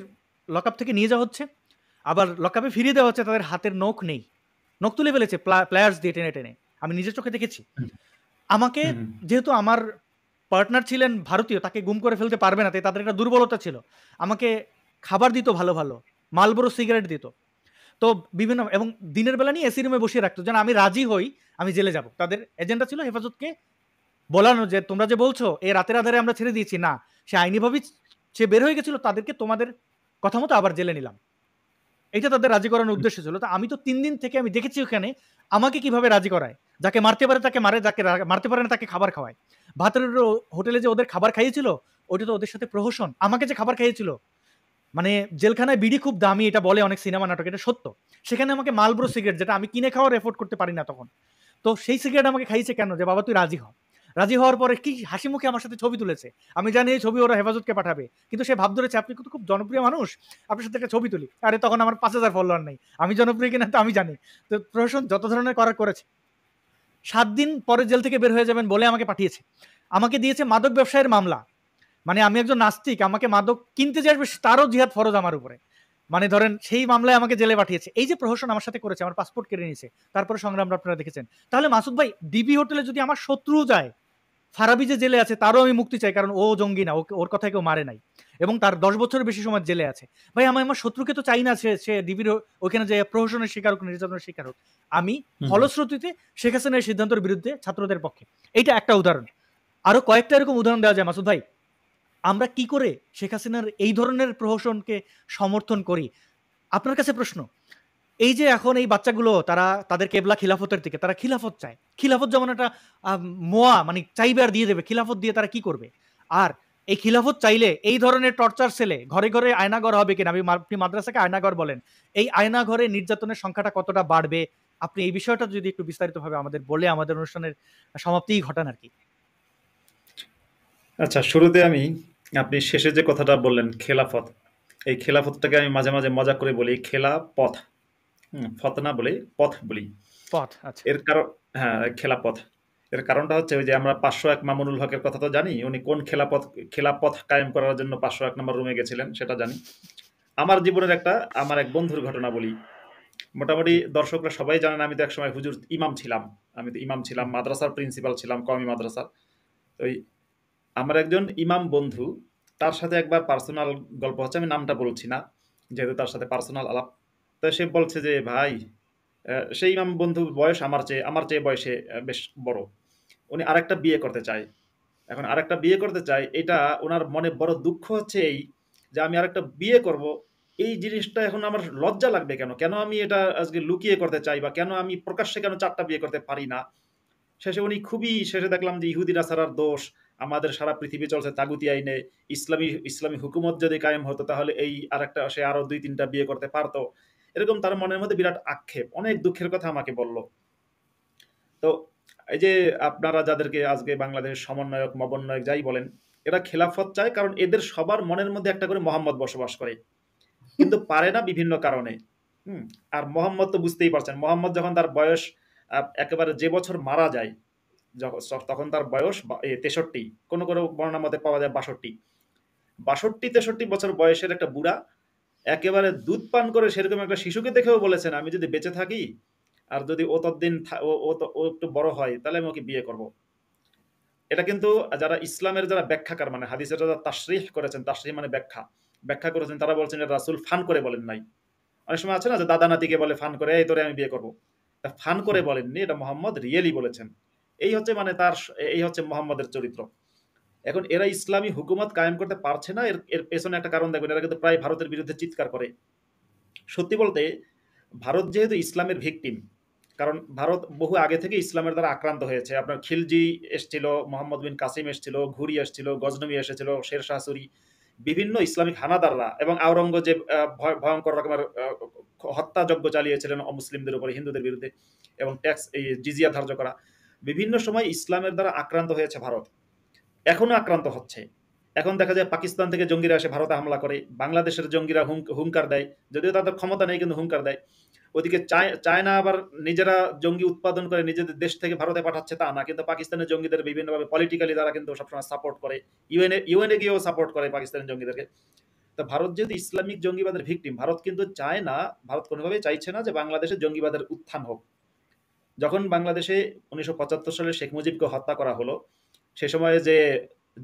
লকআপ থেকে নিয়ে যাওয়া হচ্ছে, আবার লকআপে ফিরিয়ে দেওয়া হচ্ছে, তাদের হাতের নখ নেই, নখ তুলে ফেলেছে প্লেয়ার্স দিয়ে টেনে টেনে। আমি নিজের চোখে দেখেছি। আমাকে, যেহেতু আমার পার্টনার ছিলেন ভারতীয়, তাকে গুম করে ফেলতে পারবে না, তাই তাদের একটা দুর্বলতা ছিল, আমাকে খাবার দিত, ভালো ভালো মালবোরো সিগারেট দিত, তো বিভিন্ন, এবং দিনের বেলা নিয়ে এসি রুমে বসিয়ে রাখতো যেন আমি রাজি হই আমি জেলে যাব। তাদের এজেন্ডা ছিল হেফাজতকে বলানো যে তোমরা যে বলছো এই রাতের আধারে আমরা ছেড়ে দিয়েছি, না, সে আইনিভাবেই সে বের হয়ে গেছিল, তাদেরকে তোমাদের কথা মতো আবার জেলে নিলাম। এটা তাদের রাজি করানোর উদ্দেশ্য ছিল। তো আমি তো 3 দিন থেকে আমি দেখেছি ওখানে আমাকে কিভাবে রাজি করায়। যাকে মারতে পারে তাকে মারে, যাকে মারতে পারে না তাকে খাবার খাওয়ায়। ভাতের হোটেলে যে ওদের খাবার খাইয়েছিল, ওটা তো ওদের সাথে প্রহসন। আমাকে যে খাবার খাইয়েছিল, মানে জেলখানায় বিড়ি খুব দামি, এটা বলে অনেক সিনেমা নাটক, এটা সত্য। সেখানে আমাকে মালব্রো সিগারেট, যেটা আমি কিনে খাওয়ার এফোর্ড করতে পারি না তখন, তো সেই সিগারেট আমাকে খাইয়েছে কেন? যে বাবা তুই রাজি হ। রাজি হওয়ার পরে কি হাসি মুখে আমার সাথে ছবি তুলেছে। আমি জানি এই ছবি ওরা হেফাজতকে পাঠাবে, কিন্তু সে ভাব ধরেছে আপনি কিন্তু খুব জনপ্রিয় মানুষ, আপনার সাথে একটা ছবি তুলি। আরে তখন আমার 5,000 ফলোয়ার নেই, আমি জনপ্রিয় কিনা তো আমি জানি। তো প্রশাসন যত ধরনের করার করেছে। 7 দিন পরে জেল থেকে বের হয়ে যাবেন বলে আমাকে পাঠিয়েছে। আমাকে দিয়েছে মাদক ব্যবসায়ের মামলা। মানে আমি একজন নাস্তিক, আমাকে মাদক কিনতে যে আসবে তারও জিহাদ ফরজ আমার উপরে। মানে ধরেন সেই মামলায় আমাকে জেলে পাঠিয়েছে। এই যে প্রহসন আমার সাথে করেছে, আমার পাসপোর্ট কেড়ে নিয়েছে, তারপরে সংগ্রামটা আপনারা দেখেছেন। তাহলে মাসুদ ভাই, ডিবি হোটেলে যদি আমার শত্রু যায়, ফারাবি যে জেলে আছে তারও আমি মুক্তি চাই, কারণ ও জঙ্গি না, ওর কথায় কেউ মারে নাই, এবং তার 10 বছরের বেশি সময় জেলে আছে। ভাই আমি আমার শত্রুকে তো চাই না সে ডিবির ওখানে যে প্রহসনের শিকার হোক, নির্যাতনের শিকার হোক। আমি ফলশ্রুতিতে শেখ হাসিনার সিদ্ধান্তের বিরুদ্ধে, ছাত্রদের পক্ষে। এইটা একটা উদাহরণ। আরো কয়েকটা এরকম উদাহরণ দেওয়া যায় মাসুদ ভাই। আমরা কি করে শেখ হাসিনার এই ধরনের প্রহসনকে সমর্থন করি? আপনার কাছে প্রশ্ন, এই যে এখন এই বাচ্চাগুলো তারা তাদের কেবলা খিলাফতের দিকে, তারা খিলাফত চায়। খিলাফত যেমন একটা মোয়া, মানে চাইবে আর দিয়ে দেবে। খিলাফত দিয়ে তারা কি করবে? আর এই খিলাফত চাইলে এই ধরনের টর্চার সেলে ঘরে ঘরে আয়নাঘর হবে কিনা? আপনি মাদ্রাসাকে আয়নাঘর বলেন, এই আয়নাঘরে নির্যাতনের সংখ্যাটা কতটা বাড়বে? আপনি এই বিষয়টা যদি একটু বিস্তারিতভাবে আমাদের বলে আমাদের অনুষ্ঠানের সমাপ্তিই ঘটান আর কি। আচ্ছা, শুরুতে আপনি শেষে যে কথাটা বললেন খেলাফত, এই খেলাফতটাকে আমি মাঝে মাঝে মজা করে বলি খেলা পথ। ফত না বলে পথ বলি। পথ, আচ্ছা। এর কারণ, হ্যাঁ, খেলাপথ। এর কারণটা হচ্ছে ওই যে আমরা 501 মামুনুল হকের কথা তো জানি, উনি কোন খেলাপথ কায়েম করার জন্য 501 নম্বর রুমে গেছিলেন সেটা জানি। আমার জীবনের আমার এক বন্ধুর ঘটনা বলি। মোটামুটি দর্শকরা সবাই জানেন আমি তো একসময় হুজুর ইমাম ছিলাম। আমি তো ইমাম ছিলাম, মাদ্রাসার প্রিন্সিপাল ছিলাম, কওমি মাদ্রাসার। তো আমার একজন ইমাম বন্ধু, তার সাথে একবার পার্সোনাল গল্প হচ্ছে, আমি নামটা বলছি না যেহেতু তার সাথে পার্সোনাল আলাপ। তো সে বলছে যে ভাই, সেই ইমাম বন্ধু বয়স আমার চেয়ে বয়সে বেশ বড়। উনি আরেকটা বিয়ে করতে চায়। এখন আরেকটা বিয়ে করতে চায়, এটা ওনার মনে বড় দুঃখ হচ্ছে এই যে আমি আরেকটা বিয়ে করব, এই জিনিসটা এখন আমার লজ্জা লাগবে কেন? কেন আমি এটা আজকে লুকিয়ে করতে চাই, বা কেন আমি প্রকাশ্যে কেন 4টা বিয়ে করতে পারি না? শেষে দেখলাম যে ইহুদি নাসারার দোষ, আমাদের সারা পৃথিবী চলছে তাগুতি আইনে, ইসলামী হুকুমত যদি কায়েম হতো তাহলে এই আরেকটা সে আরো 2-3টা বিয়ে করতে পারতো। এরকম তার মনের মধ্যে বিরাট আক্ষেপ, অনেক দুঃখের কথা আমাকে বলল। তো এই যে আপনারা যাদেরকে আজকে বাংলাদেশের সমন্বয়ক, মবন্বয়ক যাই বলেন, এরা খেলাফত চায় কারণ এদের সবার মনের মধ্যে একটা করে মোহাম্মদ বসবাস করে, কিন্তু পারে না বিভিন্ন কারণে। আর মোহাম্মদ তো বুঝতেই পারছেন, মোহাম্মদ যখন তার বয়স একেবারে যে বছর মারা যায়, তখন তার বয়স 63, কোনো কোনো বর্ণনা মতে পাওয়া যায় 62, 63 বছর বয়সের একটা বুড়া, একেবারে দুধ পান করে সেরকম একটা শিশুকে দেখেও বলেছেন আমি যদি বেঁচে থাকি আর যদি ও ততদিন ও একটু বড় হয় তাহলে আমি ওকে বিয়ে করব। এটা কিন্তু যারা ইসলামের যারা ব্যাখ্যাকার, মানে হাদিসের যারা তাশরিহ করেছেন, তাশরিহ মানে ব্যাখ্যা করেছেন, তারা বলছেন যে রাসূল ফান করে বলেন নাই। অনেক সময় আছে না যে দাদা নাতিকে বলে ফান করে, এই তোরে আমি বিয়ে করব, ফান করে বলেননি, এটা মোহাম্মদ রিয়েলি বলেছেন। এই হচ্ছে মোহাম্মদের চরিত্র। এখন এরা ইসলামী হুকুমত কায়েম করতে পারছে না, এর পেছনে একটা কারণ দেখবেন, এরা কিন্তু প্রায় ভারতের বিরুদ্ধে চিৎকার করে। সত্যি বলতে ভারত যেহেতু ইসলামের ভিকটিম, কারণ ভারত বহু আগে থেকে ইসলামের দ্বারা আক্রান্ত হয়েছে। আপনার খিলজি এসছিল, মোহাম্মদ বিন কাসিম এসছিল, ঘুরি এসছিল, গজনবী এসেছিল, শের শাহ সুরি, বিভিন্ন ইসলামিক হানাদাররা, এবং আওরঙ্গজেব ভয়ঙ্কর রকমের হত্যাযজ্ঞ চালিয়েছিলেন অমুসলিমদের উপরে, হিন্দুদের বিরুদ্ধে, এবং ট্যাক্স জিজিয়া ধার্য করা। বিভিন্ন সময় ইসলামের দ্বারা আক্রান্ত হয়েছে ভারত, এখনো আক্রান্ত হচ্ছে। এখন দেখা যায় পাকিস্তান থেকে জঙ্গিরা এসে ভারতে হামলা করে, বাংলাদেশের জঙ্গিরা হুঙ্কার দেয়, যদিও তাদের ক্ষমতা নেই কিন্তু হুঙ্কার দেয়। ওদিকে চায়না আবার নিজেরা জঙ্গি উৎপাদন করে নিজেদের দেশ থেকে ভারতে পাঠাচ্ছে তা না, কিন্তু পাকিস্তানের জঙ্গিদের বিভিন্নভাবে পলিটিক্যালি তারা কিন্তু সবসময় সাপোর্ট করে, ইউএনএ গিয়েও সাপোর্ট করে পাকিস্তানের জঙ্গিদেরকে। তো ভারত যেহেতু ইসলামিক জঙ্গিবাদের ভিকটিম, ভারত কিন্তু চায় না, ভারত কোনোভাবেই চাইছে না যে বাংলাদেশে জঙ্গিবাদের উত্থান হোক। যখন বাংলাদেশে 1975 সালে শেখ মুজিবকে হত্যা করা হলো, সে সময়ে যে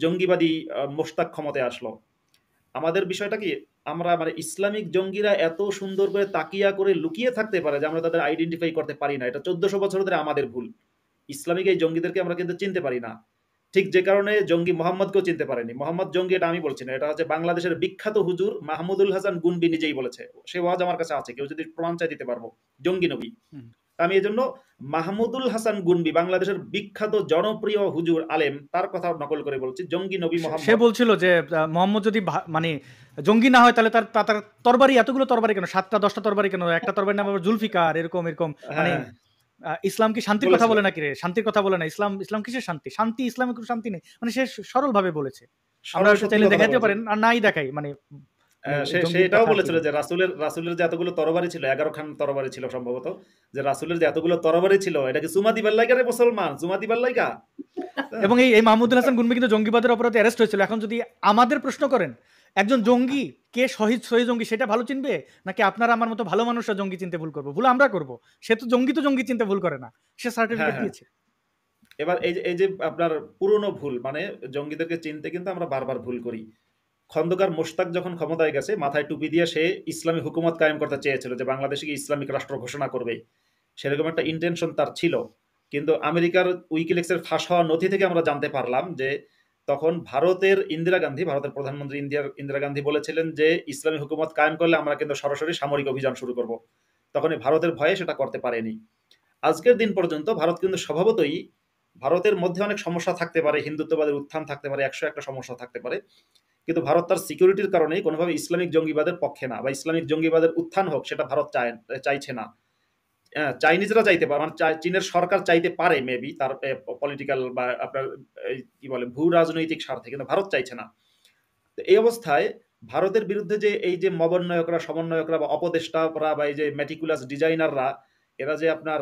জঙ্গিবাদী মোশতাক ক্ষমতায় আসলো, আমাদের বিষয়টা কি, আমরা মানে ইসলামিক জঙ্গিরা এত সুন্দর করে তাকিয়া করে লুকিয়ে থাকতে পারে যে আমরা তাদের আইডেন্টিফাই করতে পারি না। এটা 1400 বছর ধরে আমাদের ভুল। ইসলামিক এই জঙ্গিদেরকে আমরা কিন্তু চিনতে পারি না। ঠিক যে কারণে জঙ্গি মোহাম্মদকেও চিনতে পারেনি। মোহাম্মদ জঙ্গি এটা আমি বলছি না, এটা হচ্ছে বাংলাদেশের বিখ্যাত হুজুর মাহমুদুল হাসান গুনবি নিজেই বলেছে। সে ওয়াজ আমার কাছে আছে, কেউ যদি প্রমাণ চাই দিতে পারবো, জঙ্গি নবী। আমি এই জন্য মাহমুদুল হাসান গুনবি বাংলাদেশের বিখ্যাত জনপ্রিয় হুজুর আলেম, তার কথা নকল করে বলছি, জঙ্গি নবী সে মোহাম্মদ। বলছিল যে মোহাম্মদ যদি মানে জঙ্গি না হয় তাহলে তার তরবারি, এতগুলো তরবারি কেন, 7টা 10টা তরবারি কেন, একটা তরবারি নাম আবার জুলফিকার, এরকম মানে হ্যাঁ, ইসলাম কি শান্তির কথা বলেছিল। বলে নাকি রে? শান্তির কথা বলে না। ইসলাম কিসের শান্তি? ইসলামে কোনো শান্তি নেই। মানে সে সরল ভাবে বলেছে। আমরা সরল ওটা সত্যি চাইলে কথা দেখাইতে বলেছে। পারেন, আর নাই দেখাই, মানে সে জঙ্গির এটাও কথা আর কি বলেছিল বলবো। যে রাসূলের যে এতগুলো তরবারি ছিল, 11 খান তরবারি ছিল সম্ভবত, যে রাসূলের যে এতগুলো তরবারি ছিল, এটা কি চুমা দিবার লাইগা রে মুসলমান, চুমা দিবার লাইগা? এবং এই মাহমুদুল হাসান গুনবি কিন্তু জঙ্গিবাদের অপরাধে অ্যারেস্ট হয়েছিল। এখন যদি আমাদের প্রশ্ন করেন একজন জঙ্গি কে সহি জঙ্গি, সেটা ভালো চিনবে নাকি আপনারা আমার মতো ভালো মানুষরা জঙ্গি চিনতে ভুল করবো? ভুল আমরা করব। সে তো জঙ্গি চিনতে ভুল করে না, সে হ্যাঁ সার্টিফিকেট হ্যাঁ দিয়েছে। এবার এই যে আপনার পুরনো ভুল, মানে জঙ্গিদেরকে চিনতে কিন্তু আমরা বারবার ভুল করি। খন্দকার মোশতাক যখন ক্ষমতায় গেছে, মাথায় টুপি দিয়ে সে ইসলামী হুকুমত কায়েম করতে চেয়েছিল, যে বাংলাদেশকে ইসলামিক রাষ্ট্র ঘোষণা করবে, সেরকম একটা ইন্টেনশন তার ছিল। কিন্তু আমেরিকার উইকিলিক্সের ফাঁস হওয়া নথি থেকে আমরা জানতে পারলাম যে তখন ভারতের প্রধানমন্ত্রী ইন্দিরা গান্ধী বলেছিলেন যে ইসলামী হুকুমত কায়েম করলে আমরা কিন্তু সরাসরি সামরিক অভিযান শুরু করব। তখন ভারতের ভয়ে সেটা করতে পারেনি। আজকের দিন পর্যন্ত ভারত কিন্তু স্বভাবতই, ভারতের মধ্যে অনেক সমস্যা থাকতে পারে, হিন্দুত্ববাদের উত্থান থাকতে পারে, 101টা সমস্যা থাকতে পারে, কিন্তু ভারত তার সিকিউরিটির কারণে কোনোভাবে ইসলামিক জঙ্গিবাদের পক্ষে না, বা ইসলামিক জঙ্গিবাদের উত্থান হোক সেটা ভারত চাইছে না। চাইনিজরা চাইতে পারে, মানে চীনের সরকার চাইতে পারে মেবি, তার পলিটিক্যাল বা আপনার কি বলে ভূ রাজনৈতিক স্বার্থে, কিন্তু ভারত চাইছে না। তো এই অবস্থায় ভারতের বিরুদ্ধে যে এই যে সমন্বয়করা বা অপদেষ্টারা বা এই যে মেটিকুলাস ডিজাইনাররা, এরা যে আপনার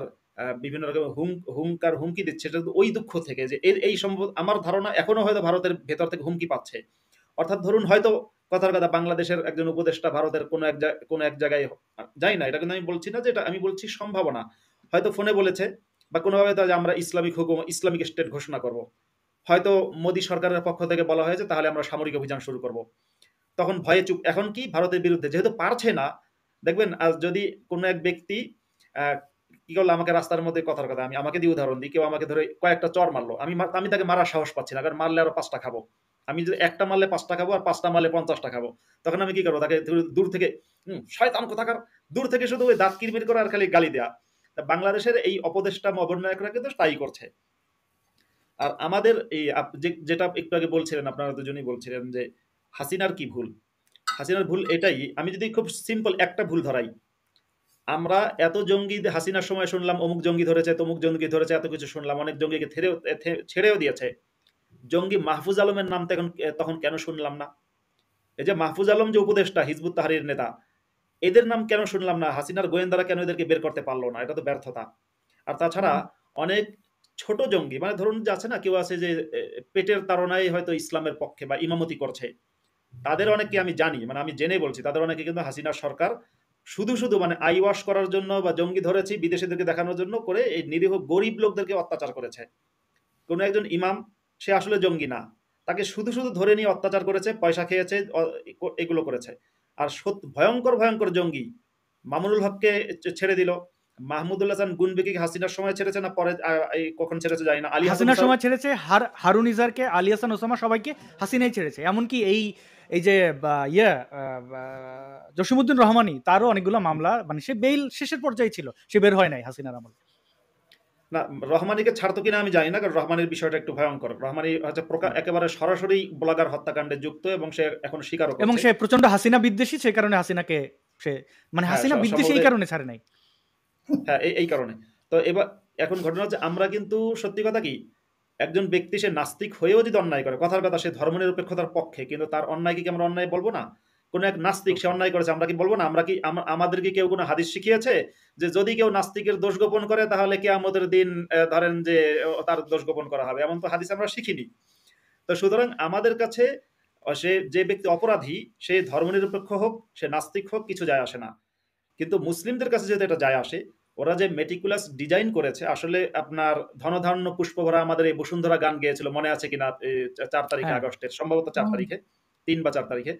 বিভিন্ন রকম হুমকি দিচ্ছে, সেটা ওই দুঃখ থেকে যে এই সম্ভব, আমার ধারণা এখনো হয়তো ভারতের ভেতর থেকে হুমকি পাচ্ছে। অর্থাৎ ধরুন হয়তো কথার কথা বাংলাদেশের একজন উপদেষ্টা ভারতের কোনো এক জায়গায় যাই না, এটা কিন্তু আমি বলছি না, যে এটা আমি বলছি সম্ভাবনা, হয়তো ফোনে বলেছে বা কোনোভাবে যে আমরা ইসলামিক স্টেট ঘোষণা করব। হয়তো মোদী সরকারের পক্ষ থেকে বলা হয়েছে তাহলে আমরা সামরিক অভিযান শুরু করব। তখন ভয়ে চুপ। এখন কি ভারতের বিরুদ্ধে যেহেতু পারছে না, দেখবেন আজ যদি কোনো এক ব্যক্তি কি করলো, আমাকে রাস্তার মধ্যে কথার কথা, আমাকে দিয়ে উদাহরণ দিই, কেউ আমাকে ধরে কয়েকটা চর মারলো, আমি তাকে মারার সাহস পাচ্ছি না, কারণ মারলে আরো 5টা খাবো। আমি যদি একটা মারলে 5টা খাবো, আর 5টা মারলে 50টা খাবো। তখন আমি কি করবো, তাকে দূর থেকে শয়তান কোথাকার, দূর থেকে শুধু ওই দাঁত কিরমির করে আর খালি গালি দেয়া। বাংলাদেশের এই অপদেষ্টা মবন্নায়করা কিন্তু তাই করছে। আর আমাদের এই যেটা একটু আগে বলছিলেন, আপনারা দুজনেই বলছিলেন যে হাসিনার কি ভুল। হাসিনার ভুল এটাই, আমি যদি খুব সিম্পল একটা ভুল ধরাই, আমরা এত জঙ্গি হাসিনার সময় শুনলাম, অমুক জঙ্গি ধরেছে, তমুক জঙ্গি ধরেছে, এত কিছু শুনলাম, অনেক জঙ্গিকে ছেড়েও দিয়েছে। জঙ্গি মাহফুজ আলমের নাম তখন কেন শুনলাম না? এই যে মাহফুজ আলম যে উপদেষ্টা, হিজবুত তাহরীর নেতা, এদের নাম কেন শুনলাম না? হাসিনার গোয়েন্দারা কেন এদেরকে বের করতে পারলো না? এটা তো ব্যর্থতা। আর তাছাড়া অনেক ছোট জঙ্গি, মানে ধরুন যে আছে না, কেউ আছে যে পেটের তাড়নায় হয়তো ইসলামের পক্ষে বা ইমামতি করছে, তাদের অনেককে আমি জানি, মানে আমি জেনে বলছি, তাদের অনেকে কিন্তু হাসিনার সরকার শুধু মানে আই ওয়াশ করার জন্য বা জঙ্গি ধরেছি বিদেশিদেরকে দেখানোর জন্য করে এই নিরীহ গরিব লোকদেরকে অত্যাচার করেছে। কোনো একজন ইমাম, সে আসলে জঙ্গি না, তাকে শুধু ধরে নিয়ে অত্যাচার করেছে, পয়সা খেয়েছে, এগুলো করেছে। আর ভয়ঙ্কর জঙ্গি মামুনুল হককে ছেড়ে দিল। মাহমুদুল হাসান গুনবিকে হাসিনার সময় ছেড়েছে না পরে কখন ছেড়েছে জানি না। হাসিনার সময় ছেড়েছে, হারুন ইজারকে, আলী হাসান ওসামা, সবাইকে হাসিনাই ছেড়েছে। এমনকি এই যে জসিমউদ্দিন রহমানি, তারও অনেকগুলো মামলা, মানে সে বেইল শেষের পর্যায়ে ছিল, সে বের হয় নাই হাসিনার আমলে। না, রহমানিকে ছাড়তো কিনা আমি জানি না, কারণ রহমানির বিষয়টা একটু ভয়ঙ্কর। রহমানি হচ্ছে একেবারে সরাসরি ব্লগার হত্যাকাণ্ডে যুক্ত, এবং সে এখন স্বীকারও করছে। এবং সে প্রচন্ড হাসিনা বিদ্বেষী, সেই কারণে হাসিনাকে সে, মানে হাসিনা বিদ্বেষী এই কারণে ছাড়ে নাই। হ্যাঁ, এই কারণে। তো এবার এখন ঘটনা হচ্ছে, আমরা কিন্তু সত্যি কথা কি, একজন ব্যক্তি সে নাস্তিক হয়েও যদি অন্যায় করে, কথার কথা সে ধর্মনিরপেক্ষতার পক্ষে, কিন্তু তার অন্যায়কে কি আমরা অন্যায় বলবো না? কোন এক নাস্তিক সে অন্যায় করেছে, আমরা কি বলবো না? আমাদেরকে কেউ কোনো হাদিস শিখিয়েছে যে যদি কেউ নাস্তিকের দোষ গোপন করে তাহলে কিয়ামতের দিন ধরেন যে তার দোষ গোপন করা হবে? এমন তো হাদিস আমরা শিখিনি। তো সুতরাং আমাদের কাছে সে যে ব্যক্তি অপরাধী, সে ধর্মনিরপেক্ষ হোক, সে নাস্তিক হোক, কিছু যায় আসে না। কিন্তু মুসলিমদের কাছে যেহেতু এটা যায় আসে, ওরা যে মেটিকুলাস ডিজাইন করেছে, আসলে আপনার ধনধান্য পুষ্পভরা আমাদের এই বসুন্ধরা গান গেয়েছিল, মনে আছে কিনা, 4 তারিখে আগস্টের, সম্ভবত 4 তারিখে, 3 বা 4 তারিখে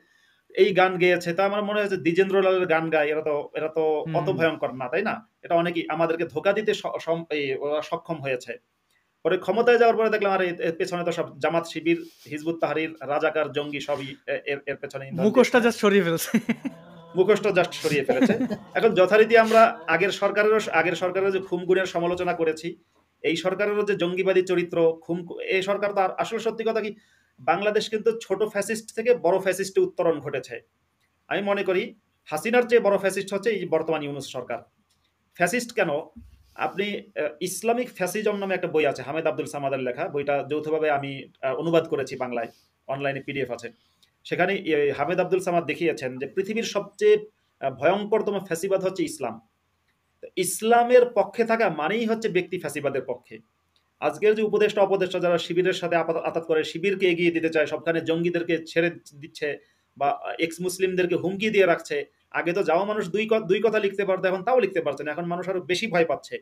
এই গান গেয়েছে। তা আমার মনে হয়েছে দ্বিজেন্দ্রলালের গান গায়, এরা তো অত ভয়ঙ্কর না, তাই না? এটা অনেকেই আমাদেরকে ধোকা দিতে ওরা সক্ষম হয়েছে। পরে ক্ষমতায় যাওয়ার পরে দেখলাম আর এর পেছনে তো সব জামাত, শিবির, হিজবুত তাহরির, রাজাকার, জঙ্গি সবই এর পেছনে ইন্ধন মুখোশটা দিয়েছে। জাস্ট সরিয়ে ফেলছে। মুখোশটা জাস্ট সরিয়ে ফেলেছে। এখন যথারীতি আমরা আগের সরকারের যে খুম-গুমের সমালোচনা করেছি, এই সরকারেরও যে জঙ্গিবাদী চরিত্র, এই সরকার তো আর আসলে সত্যি কথা কি, বাংলাদেশ কিন্তু ছোট ফ্যাসিস্ট থেকে বড় ফ্যাসিস্টে উত্তরণ ঘটেছে। আমি মনে করি হাসিনার চেয়ে বড় ফ্যাসিস্ট হচ্ছে এই বর্তমান ইউনূস সরকার। ফ্যাসিস্ট কেন? আপনি ইসলামিক ফ্যাসিজম নামে একটা বই আছে, হামেদ আব্দুল সামাদের লেখা। বইটা যৌথভাবে আমি অনুবাদ করেছি বাংলায়, অনলাইনে পিডিএফ আছে। সেখানে হামেদ আব্দুল সামাদ দেখিয়েছেন যে পৃথিবীর সবচেয়ে ভয়ঙ্করতম ফ্যাসিবাদ হচ্ছে ইসলাম। ইসলামের পক্ষে থাকা মানেই হচ্ছে ব্যক্তি ফ্যাসিবাদের পক্ষে। আজকের যে উপদেষ্টা অপদেষ্টা যারা শিবিরের সাথে আতাত করে, শিবিরকে এগিয়ে দিতে চায়, সবখানে জঙ্গিদেরকে ছেড়ে দিচ্ছে বা এক্স মুসলিমদেরকে হুমকি দিয়ে রাখছে। আগে তো যাওয়া মানুষ দুই কথা লিখতে পারতো, এখন তাও লিখতে পারছে না। এখন মানুষ আরো বেশি ভয় পাচ্ছে।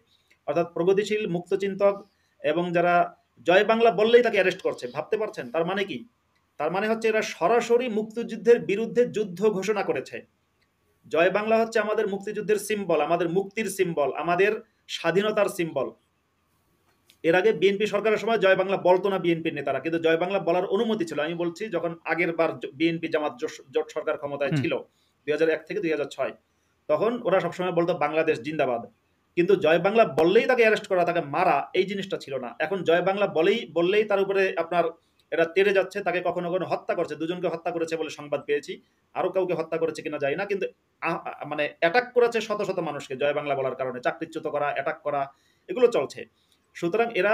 অর্থাৎ প্রগতিশীল মুক্তচিন্তক এবং যারা জয় বাংলা বললেই তাকে অ্যারেস্ট করছে। ভাবতে পারছেন তার মানে কি? তার মানে হচ্ছে এরা সরাসরি মুক্তিযুদ্ধের বিরুদ্ধে যুদ্ধ ঘোষণা করেছে। জয় বাংলা হচ্ছে আমাদের মুক্তিযুদ্ধের সিম্বল, আমাদের মুক্তির সিম্বল, আমাদের স্বাধীনতার সিম্বল। এর আগে বিএনপি সরকারের সময় জয় বাংলা বলতো না বিএনপির নেতারা, কিন্তু জয় বাংলা বলার অনুমতি ছিল। আমি বলছি যখন আগের বার বিএনপি জামাত জোট সরকার ক্ষমতায় ছিল 2001 থেকে 2006, তখন ওরা সবসময় বলতো বাংলাদেশ জিন্দাবাদ। কিন্তু জয় বাংলা বললেই তাকে অ্যারেস্ট করা, তাকে মারা, এই জিনিসটা ছিল না। এখন জয় বাংলা বললেই তার উপরে আপনার এরা তেড়ে যাচ্ছে, তাকে কখনো কখনো হত্যা করছে। দুজনকে হত্যা করেছে বলে সংবাদ পেয়েছি, আরো কাউকে হত্যা করেছে কিনা জানি না, কিন্তু মানে অ্যাটাক করেছে শত শত মানুষকে জয় বাংলা বলার কারণে, চাকরিচ্যুত করা, অ্যাটাক করা, এগুলো চলছে। সুতরাং এরা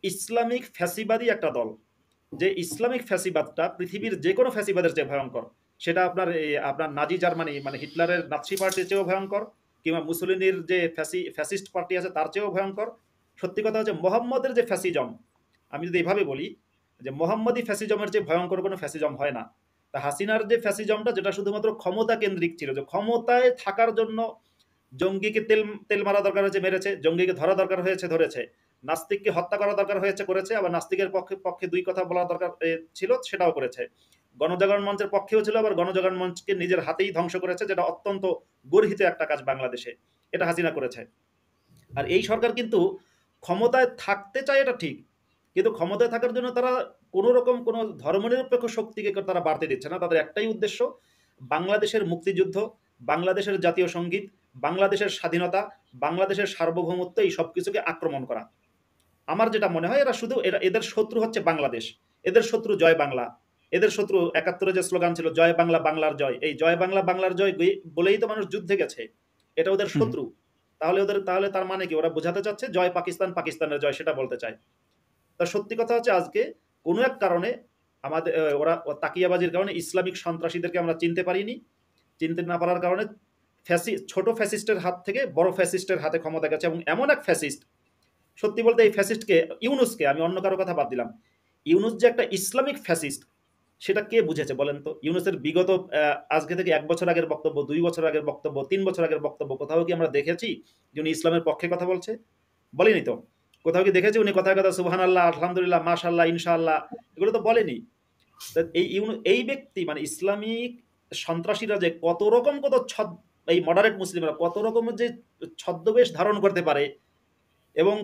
ইসলামিক ফ্যাসিবাদী একটা দল। যে ইসলামিক ফ্যাসিবাদটা পৃথিবীর যে কোনো ফ্যাসিবাদের চেয়ে ভয়ঙ্কর। সেটা আপনার নাজি জার্মানি মানে হিটলারের নাৎসি পার্টির চেয়েও ভয়ঙ্কর, কিংবা মুসলিনীর যে ফ্যাসিস্ট পার্টি আছে তার চেয়েও ভয়ঙ্কর। সত্যি কথা হচ্ছে মোহাম্মদের যে ফ্যাসিজম, আমি যদি এইভাবে বলি যে মোহাম্মদী ফ্যাসিজমের যে ভয়ঙ্কর কোনো ফ্যাসিজম হয় না। তা হাসিনার যে ফ্যাসিজমটা, যেটা শুধুমাত্র ক্ষমতা কেন্দ্রিক ছিল, যে ক্ষমতায় থাকার জন্য জঙ্গিকে তেল মারা দরকার হয়েছে মেরেছে, জঙ্গিকে ধরা দরকার হয়েছে ধরেছে, নাস্তিককে হত্যা করা দরকার হয়েছে করেছে, আবার নাস্তিকের পক্ষে দুই কথা বলা দরকার ছিল সেটাও করেছে। গণজাগরণ মঞ্চের পক্ষেও ছিল, আবার গণজাগরণ মঞ্চকে নিজের হাতেই ধ্বংস করেছে, যেটা অত্যন্ত গর্হিত একটা কাজ বাংলাদেশে। এটা হাসিনা করেছে। আর এই সরকার কিন্তু ক্ষমতায় থাকতে চায়, এটা ঠিক, কিন্তু ক্ষমতায় থাকার জন্য তারা কোনো রকম কোনো ধর্মনিরপেক্ষ শক্তিকে তারা বাড়তে দিচ্ছে না। তাদের একটাই উদ্দেশ্য, বাংলাদেশের মুক্তিযুদ্ধ, বাংলাদেশের জাতীয় সঙ্গীত, বাংলাদেশের স্বাধীনতা, বাংলাদেশের সার্বভৌমত্ব, এই সব কিছুকে আক্রমণ করা। আমার যেটা মনে হয় এদের শত্রু হচ্ছে বাংলাদেশ, এদের শত্রু জয় বাংলা, এদের শত্রু ৭১ যে স্লোগান ছিল জয় বাংলা বাংলার জয়, এই জয় বাংলা বাংলার জয় বলেই তো মানুষ যুদ্ধে গেছে। এটা ওদের শত্রু। তাহলে তার মানে কি? ওরা বোঝাতে চাচ্ছে জয় পাকিস্তান, পাকিস্তানের জয়, সেটা বলতে চায়। তা সত্যি কথা হচ্ছে আজকে কোনো এক কারণে আমাদের ওরা তাকিয়াবাজির কারণে ইসলামিক সন্ত্রাসীদেরকে আমরা চিনতে পারিনি। চিনতে না পারার কারণে ছোট ফ্যাসিস্টের হাত থেকে বড় ফ্যাসিস্টের হাতে ক্ষমতা গেছে। এবং এমন এক ফ্যাসিস্ট, সত্যি বলতে এই ফ্যাসিস্টকে, ইউনূসকে, আমি অন্য কারো কথা বাদ দিলাম, ইউনূস যে একটা ইসলামিক ফ্যাসিস্ট সেটা কে বুঝেছে বলেন তো? ইউনূসের বিগত আজকে থেকে ১ বছর আগের বক্তব্য, ২ বছর আগের বক্তব্য, ৩ বছর আগের বক্তব্য কোথাও কি আমরা দেখেছি যে উনি ইসলামের পক্ষে কথা বলছে? বলেনি তো। কোথাও কি দেখেছি উনি কথায় কথা সুবহানাল্লাহ, আলহামদুলিল্লাহ, মাশাআল্লাহ, ইনশাআল্লাহ, এগুলো তো বলেনি। এই ব্যক্তি মানে ইসলামিক সন্ত্রাসীরা যে কত রকম এই মডারেট মুসলিমরা কত রকমের যে ছদ্মবেশ ধারণ করতে পারে এবং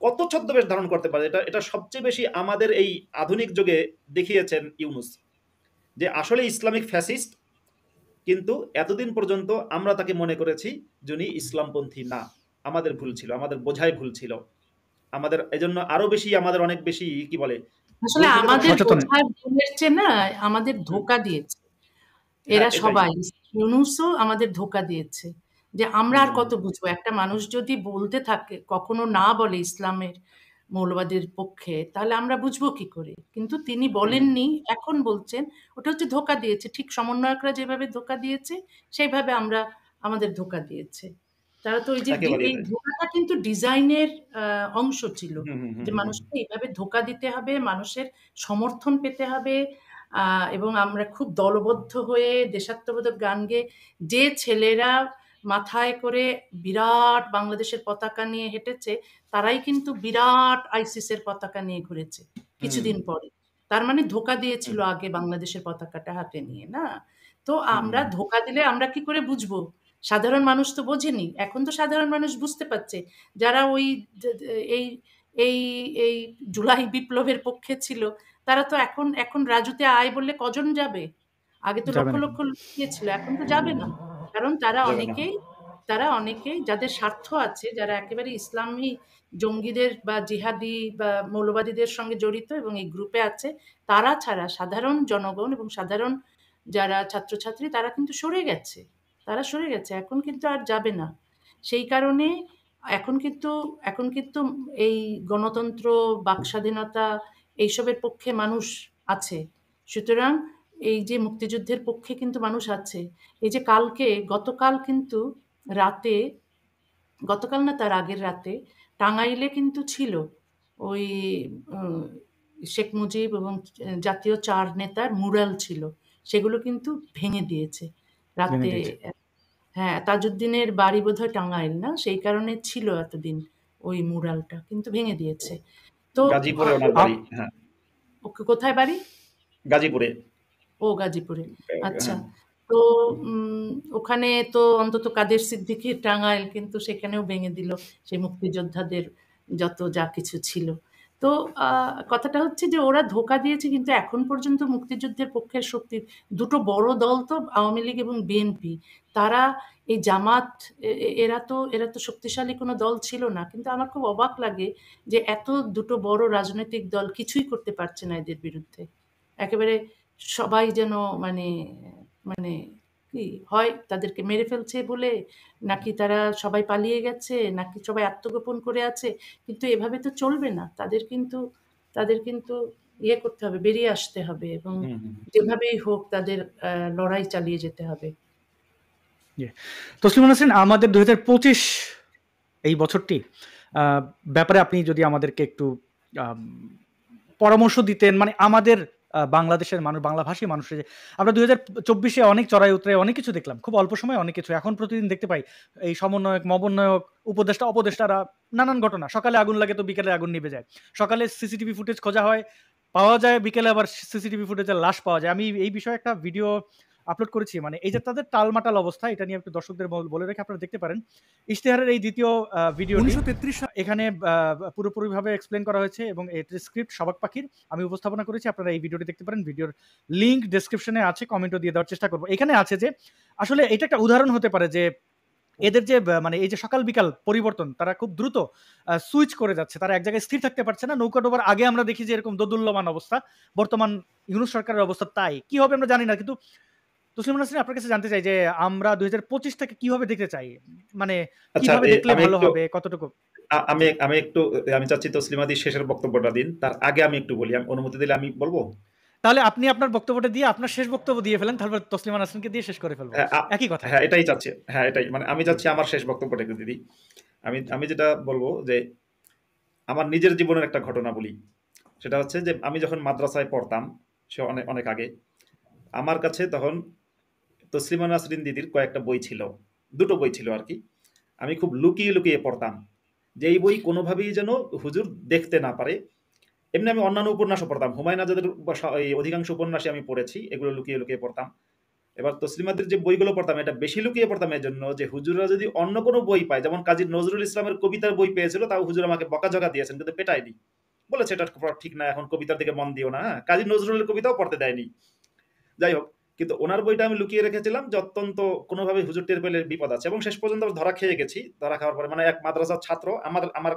কত ছদ্মবেশ ধারণ করতে পারে, এটা সবচেয়ে বেশি আমাদের এই আধুনিক যুগে দেখিয়েছেন ইউনূস, যে আসলে ইসলামিক ফ্যাসিস্ট। কিন্তু এতদিন পর্যন্ত আমরা তাকে মনে করেছি যিনি ইসলামপন্থী না। আমাদের ভুল ছিল, আমাদের বোঝাই ভুল ছিল। আমাদের এজন্য আরো বেশি, আমাদের অনেক বেশি কি বলে, আসলে ভুল থেকে আমাদের সচেতন। বোঝার ভুলের চেয়ে না আমাদের ধোকা দিয়েছে এরা এটাই। সবাই। ইউনূসও আমাদের ধোকা দিয়েছে যে আমরা আর কত বুঝবো। একটা মানুষ যদি বলতে থাকে, কখনো না বলে ইসলামের মৌলবাদের পক্ষে, তাহলে আমরা বুঝবো কি করে? কিন্তু তিনি বলেননি, এখন বলছেন। ওটা হচ্ছে ধোকা দিয়েছে। ঠিক সমন্বয়করা যেভাবে ধোকা দিয়েছে সেইভাবে আমাদের ধোকা দিয়েছে। তারা তো ওই যে একেবারেই এই তাই। ধোকাটা কিন্তু ডিজাইনের অংশ ছিল, হুম, হুম, হুম, যে হুম, মানুষকে এইভাবে ধোকা দিতে হবে, মানুষের সমর্থন পেতে হবে। এবং আমরা খুব দলবদ্ধ হয়ে দেশাত্মবোধক গান গেয়ে, যে ছেলেরা মাথায় করে বিরাট বাংলাদেশের পতাকা নিয়ে হেঁটেছে, তারাই কিন্তু বিরাট আইসিসের পতাকা নিয়ে ঘুরেছে কিছুদিন পরে। তার মানে ধোকা দিয়েছিল আগে বাংলাদেশের পতাকাটা হাতে নিয়ে, না? তো আমরা ধোকা দিলে আমরা কি করে বুঝবো? সাধারণ মানুষ তো বোঝেনি। এখন তো সাধারণ মানুষ বুঝতে পারছে। যারা ওই এই এই এই জুলাই বিপ্লবের পক্ষে ছিল, তারা তো এখন এখন রাজুতে আয় বললে কজন যাবে? আগে তো যাবে লক্ষ না। লক্ষ লোক গিয়েছিল, এখন তো যাবে না। কারণ তারা যাবে না। অনেকেই তারা অনেকেই যাদের স্বার্থ আছে, যারা একেবারে ইসলামী জঙ্গিদের বা জিহাদি বা মৌলবাদীদের সঙ্গে জড়িত এবং এই গ্রুপে আছে, তারা ছাড়া সাধারণ জনগণ এবং সাধারণ যারা ছাত্রছাত্রী তারা কিন্তু সরে গেছে। তারা সরে গেছে, এখন কিন্তু আর যাবে না। সেই কারণে এখন কিন্তু এই গণতন্ত্র, বাকস্বাধীনতা এইসবের পক্ষে মানুষ আছে। সুতরাং এই যে মুক্তিযুদ্ধের পক্ষে কিন্তু মানুষ আছে। এই যে গতকাল কিন্তু রাতে, গতকাল না তার আগের রাতে টাঙ্গাইলে কিন্তু ছিল ওই উম, শেখ মুজিব এবং জাতীয় চার নেতার মুরাল ছিল, সেগুলো কিন্তু ভেঙে দিয়েছে ভেঙে রাতে। দিয়েছে। হ্যাঁ, তাজউদ্দিনের বাড়ি বোধহয় টাঙ্গাইল না, সেই কারণে ছিল এতদিন ওই মুরালটা, কিন্তু ভেঙে দিয়েছে। তো গাজীপুরে ওনার বাড়ি। হ্যাঁ, ওকে কোথায় বাড়ি? গাজীপুরে। ও গাজীপুরে। আচ্ছা। হ্যাঁ। তো ওখানে তো অন্তত কাদের সিদ্দিকীর টাঙ্গাইল, কিন্তু সেখানেও ভেঙে দিল সেই মুক্তিযোদ্ধাদের যত যা কিছু ছিল। তো কথাটা হচ্ছে যে ওরা ধোঁকা দিয়েছে, কিন্তু এখন পর্যন্ত মুক্তিযুদ্ধের পক্ষের শক্তি দুটো বড় দল তো আওয়ামী লীগ এবং বিএনপি। তারা এই জামাত এরা তো শক্তিশালী কোনো দল ছিল না, কিন্তু আমার খুব অবাক লাগে যে এত দুটো বড় রাজনৈতিক দল কিছুই করতে পারছে না এদের বিরুদ্ধে। একেবারে সবাই যেন মানে মানে কি হয়, তাদেরকে মেরে ফেলছে বলে, নাকি তারা সবাই পালিয়ে গেছে, নাকি সবাই আত্মগোপন করে আছে। কিন্তু এভাবে তো চলবে না, তাদের কিন্তু ইয়ে করতে হবে, বেরিয়ে আসতে হবে এবং হুম, হুম। যেভাবেই হোক তাদের লড়াই চালিয়ে যেতে হবে। জি। তসলিমা নাসরিন, আমাদের 2025 এই বছরটি ব্যাপারে আপনি যদি আমাদেরকে একটু আম, পরামর্শ দিতেন, মানে আমাদের বাংলাদেশের মানুষ, বাংলাভাষী মানুষের যে আমরা 2024-এ অনেক চড়াই উতরাই অনেক কিছু দেখলাম, খুব অল্প সময় অনেক কিছু। এখন প্রতিদিন দেখতে পাই এই সমন্বয়ক, মবন্বয়ক, উপদেষ্টা, অপদেষ্টারা নানান ঘটনা। সকালে আগুন লাগে তো বিকেলে আগুন নিভে যায়। সকালে সিসিটিভি ফুটেজ খোঁজা হয়, পাওয়া যায়, বিকেলে আবার সিসিটিভি ফুটেজের লাশ পাওয়া যায়। আমি এই বিষয়ে একটা ভিডিও আপলোড করেছি, মানে এই যে তাদের টালমাটাল অবস্থা, এটা নিয়ে একটু দর্শকদের বলে রেখে আপনারা দেখতে পারেন। ইশতেহারের এই দ্বিতীয় ভিডিওটি 1933 এখানে পুরোপুরিভাবে এক্সপ্লেন করা হয়েছে এবং এটির স্ক্রিপ্ট সবাক পাখির আমি উপস্থাপনা করেছি। আপনারা এই ভিডিওটি দেখতে পারেন, ভিডিওর লিংক ডেসক্রিপশনে আছে, কমেন্টও দিয়ে দেওয়ার চেষ্টা করবো। এখানে আছে যে আসলে এটা একটা উদাহরণ হতে পারে যে এদের যে মানে এই যে সকাল বিকাল পরিবর্তন, তারা খুব দ্রুত সুইচ করে যাচ্ছে, তারা এক জায়গায় স্থির থাকতে পারছে না। নৌকা ডোবার আগে আমরা দেখি যে এরকম দোদুল্যমান অবস্থা, বর্তমান ইউনূস সরকারের অবস্থা তাই। কি হবে আমরা জানি না, কিন্তু তসলিমা নাসরিন, আপনার কাছে জানতে চাই যে আমরা 2025 থেকে কিভাবে দেখতে চাই, মানে আচ্ছা, কিভাবে দেখলে আমি ভালো একটু হবে, কতটুকু? আমি একটু আমি চাচ্ছি তসলিমাদি শেষের বক্তব্যটা দিন। তার আগে আমি একটু বলি, আমি অনুমতি দিলে আমি বলবো। তাহলে আপনি আপনার বক্তব্যটা দিয়ে আপনার শেষ বক্তব্য দিয়ে ফেলেন, তারপর তসলিমা নাসরিনকে দিয়ে শেষ করে ফেলবো, হ্যাঁ, একই কথায়। হ্যাঁ, এটাই চাচ্ছি। হ্যাঁ, এটাই মানে আমি চাচ্ছি আমার শেষ বক্তব্যটা একটু দিদি। আমি যেটা বলবো যে আমার নিজের জীবনের একটা ঘটনা বলি। সেটা হচ্ছে যে আমি যখন মাদ্রাসায় পড়তাম, সে অনেক অনেক আগে, আমার কাছে তখন তসলিমা নাসরিন দিদির কয়েকটা বই ছিল, দুটো বই ছিল আর কি। আমি খুব লুকিয়ে লুকিয়ে পড়তাম, যে এই বই কোনোভাবেই যেন হুজুর দেখতে না পারে। এমনি আমি অন্যান্য উপন্যাসও পড়তাম, হুমায়ুন আজাদের এই অধিকাংশ উপন্যাসই আমি পড়েছি, এগুলো লুকিয়ে লুকিয়ে পড়তাম। এবার তসলিমাদের যে বইগুলো পড়তাম, এটা বেশি লুকিয়ে পড়তাম এই জন্য যে হুজুররা যদি অন্য কোনো বই পায়, যেমন কাজী নজরুল ইসলামের কবিতার বই পেয়েছিল, তাও হুজুর আমাকে বকাঝকা দিয়েছেন, কিন্তু পেটায়নি, বলেছে এটা ঠিক না, এখন কবিতার দিকে মন দিও না। হ্যাঁ, কাজী নজরুলের কবিতাও পড়তে দেয়নি। যাই হোক, কিন্তু ওনার বইটা আমি লুকিয়ে রেখেছিলাম যে অত্যন্ত কোনোভাবে হুজুর টের পেলে বিপদ আছে, এবং শেষ পর্যন্ত ধরা খেয়ে গেছি। ধরা খাওয়ার পরে মানে এক মাদ্রাসার ছাত্র, আমার আমার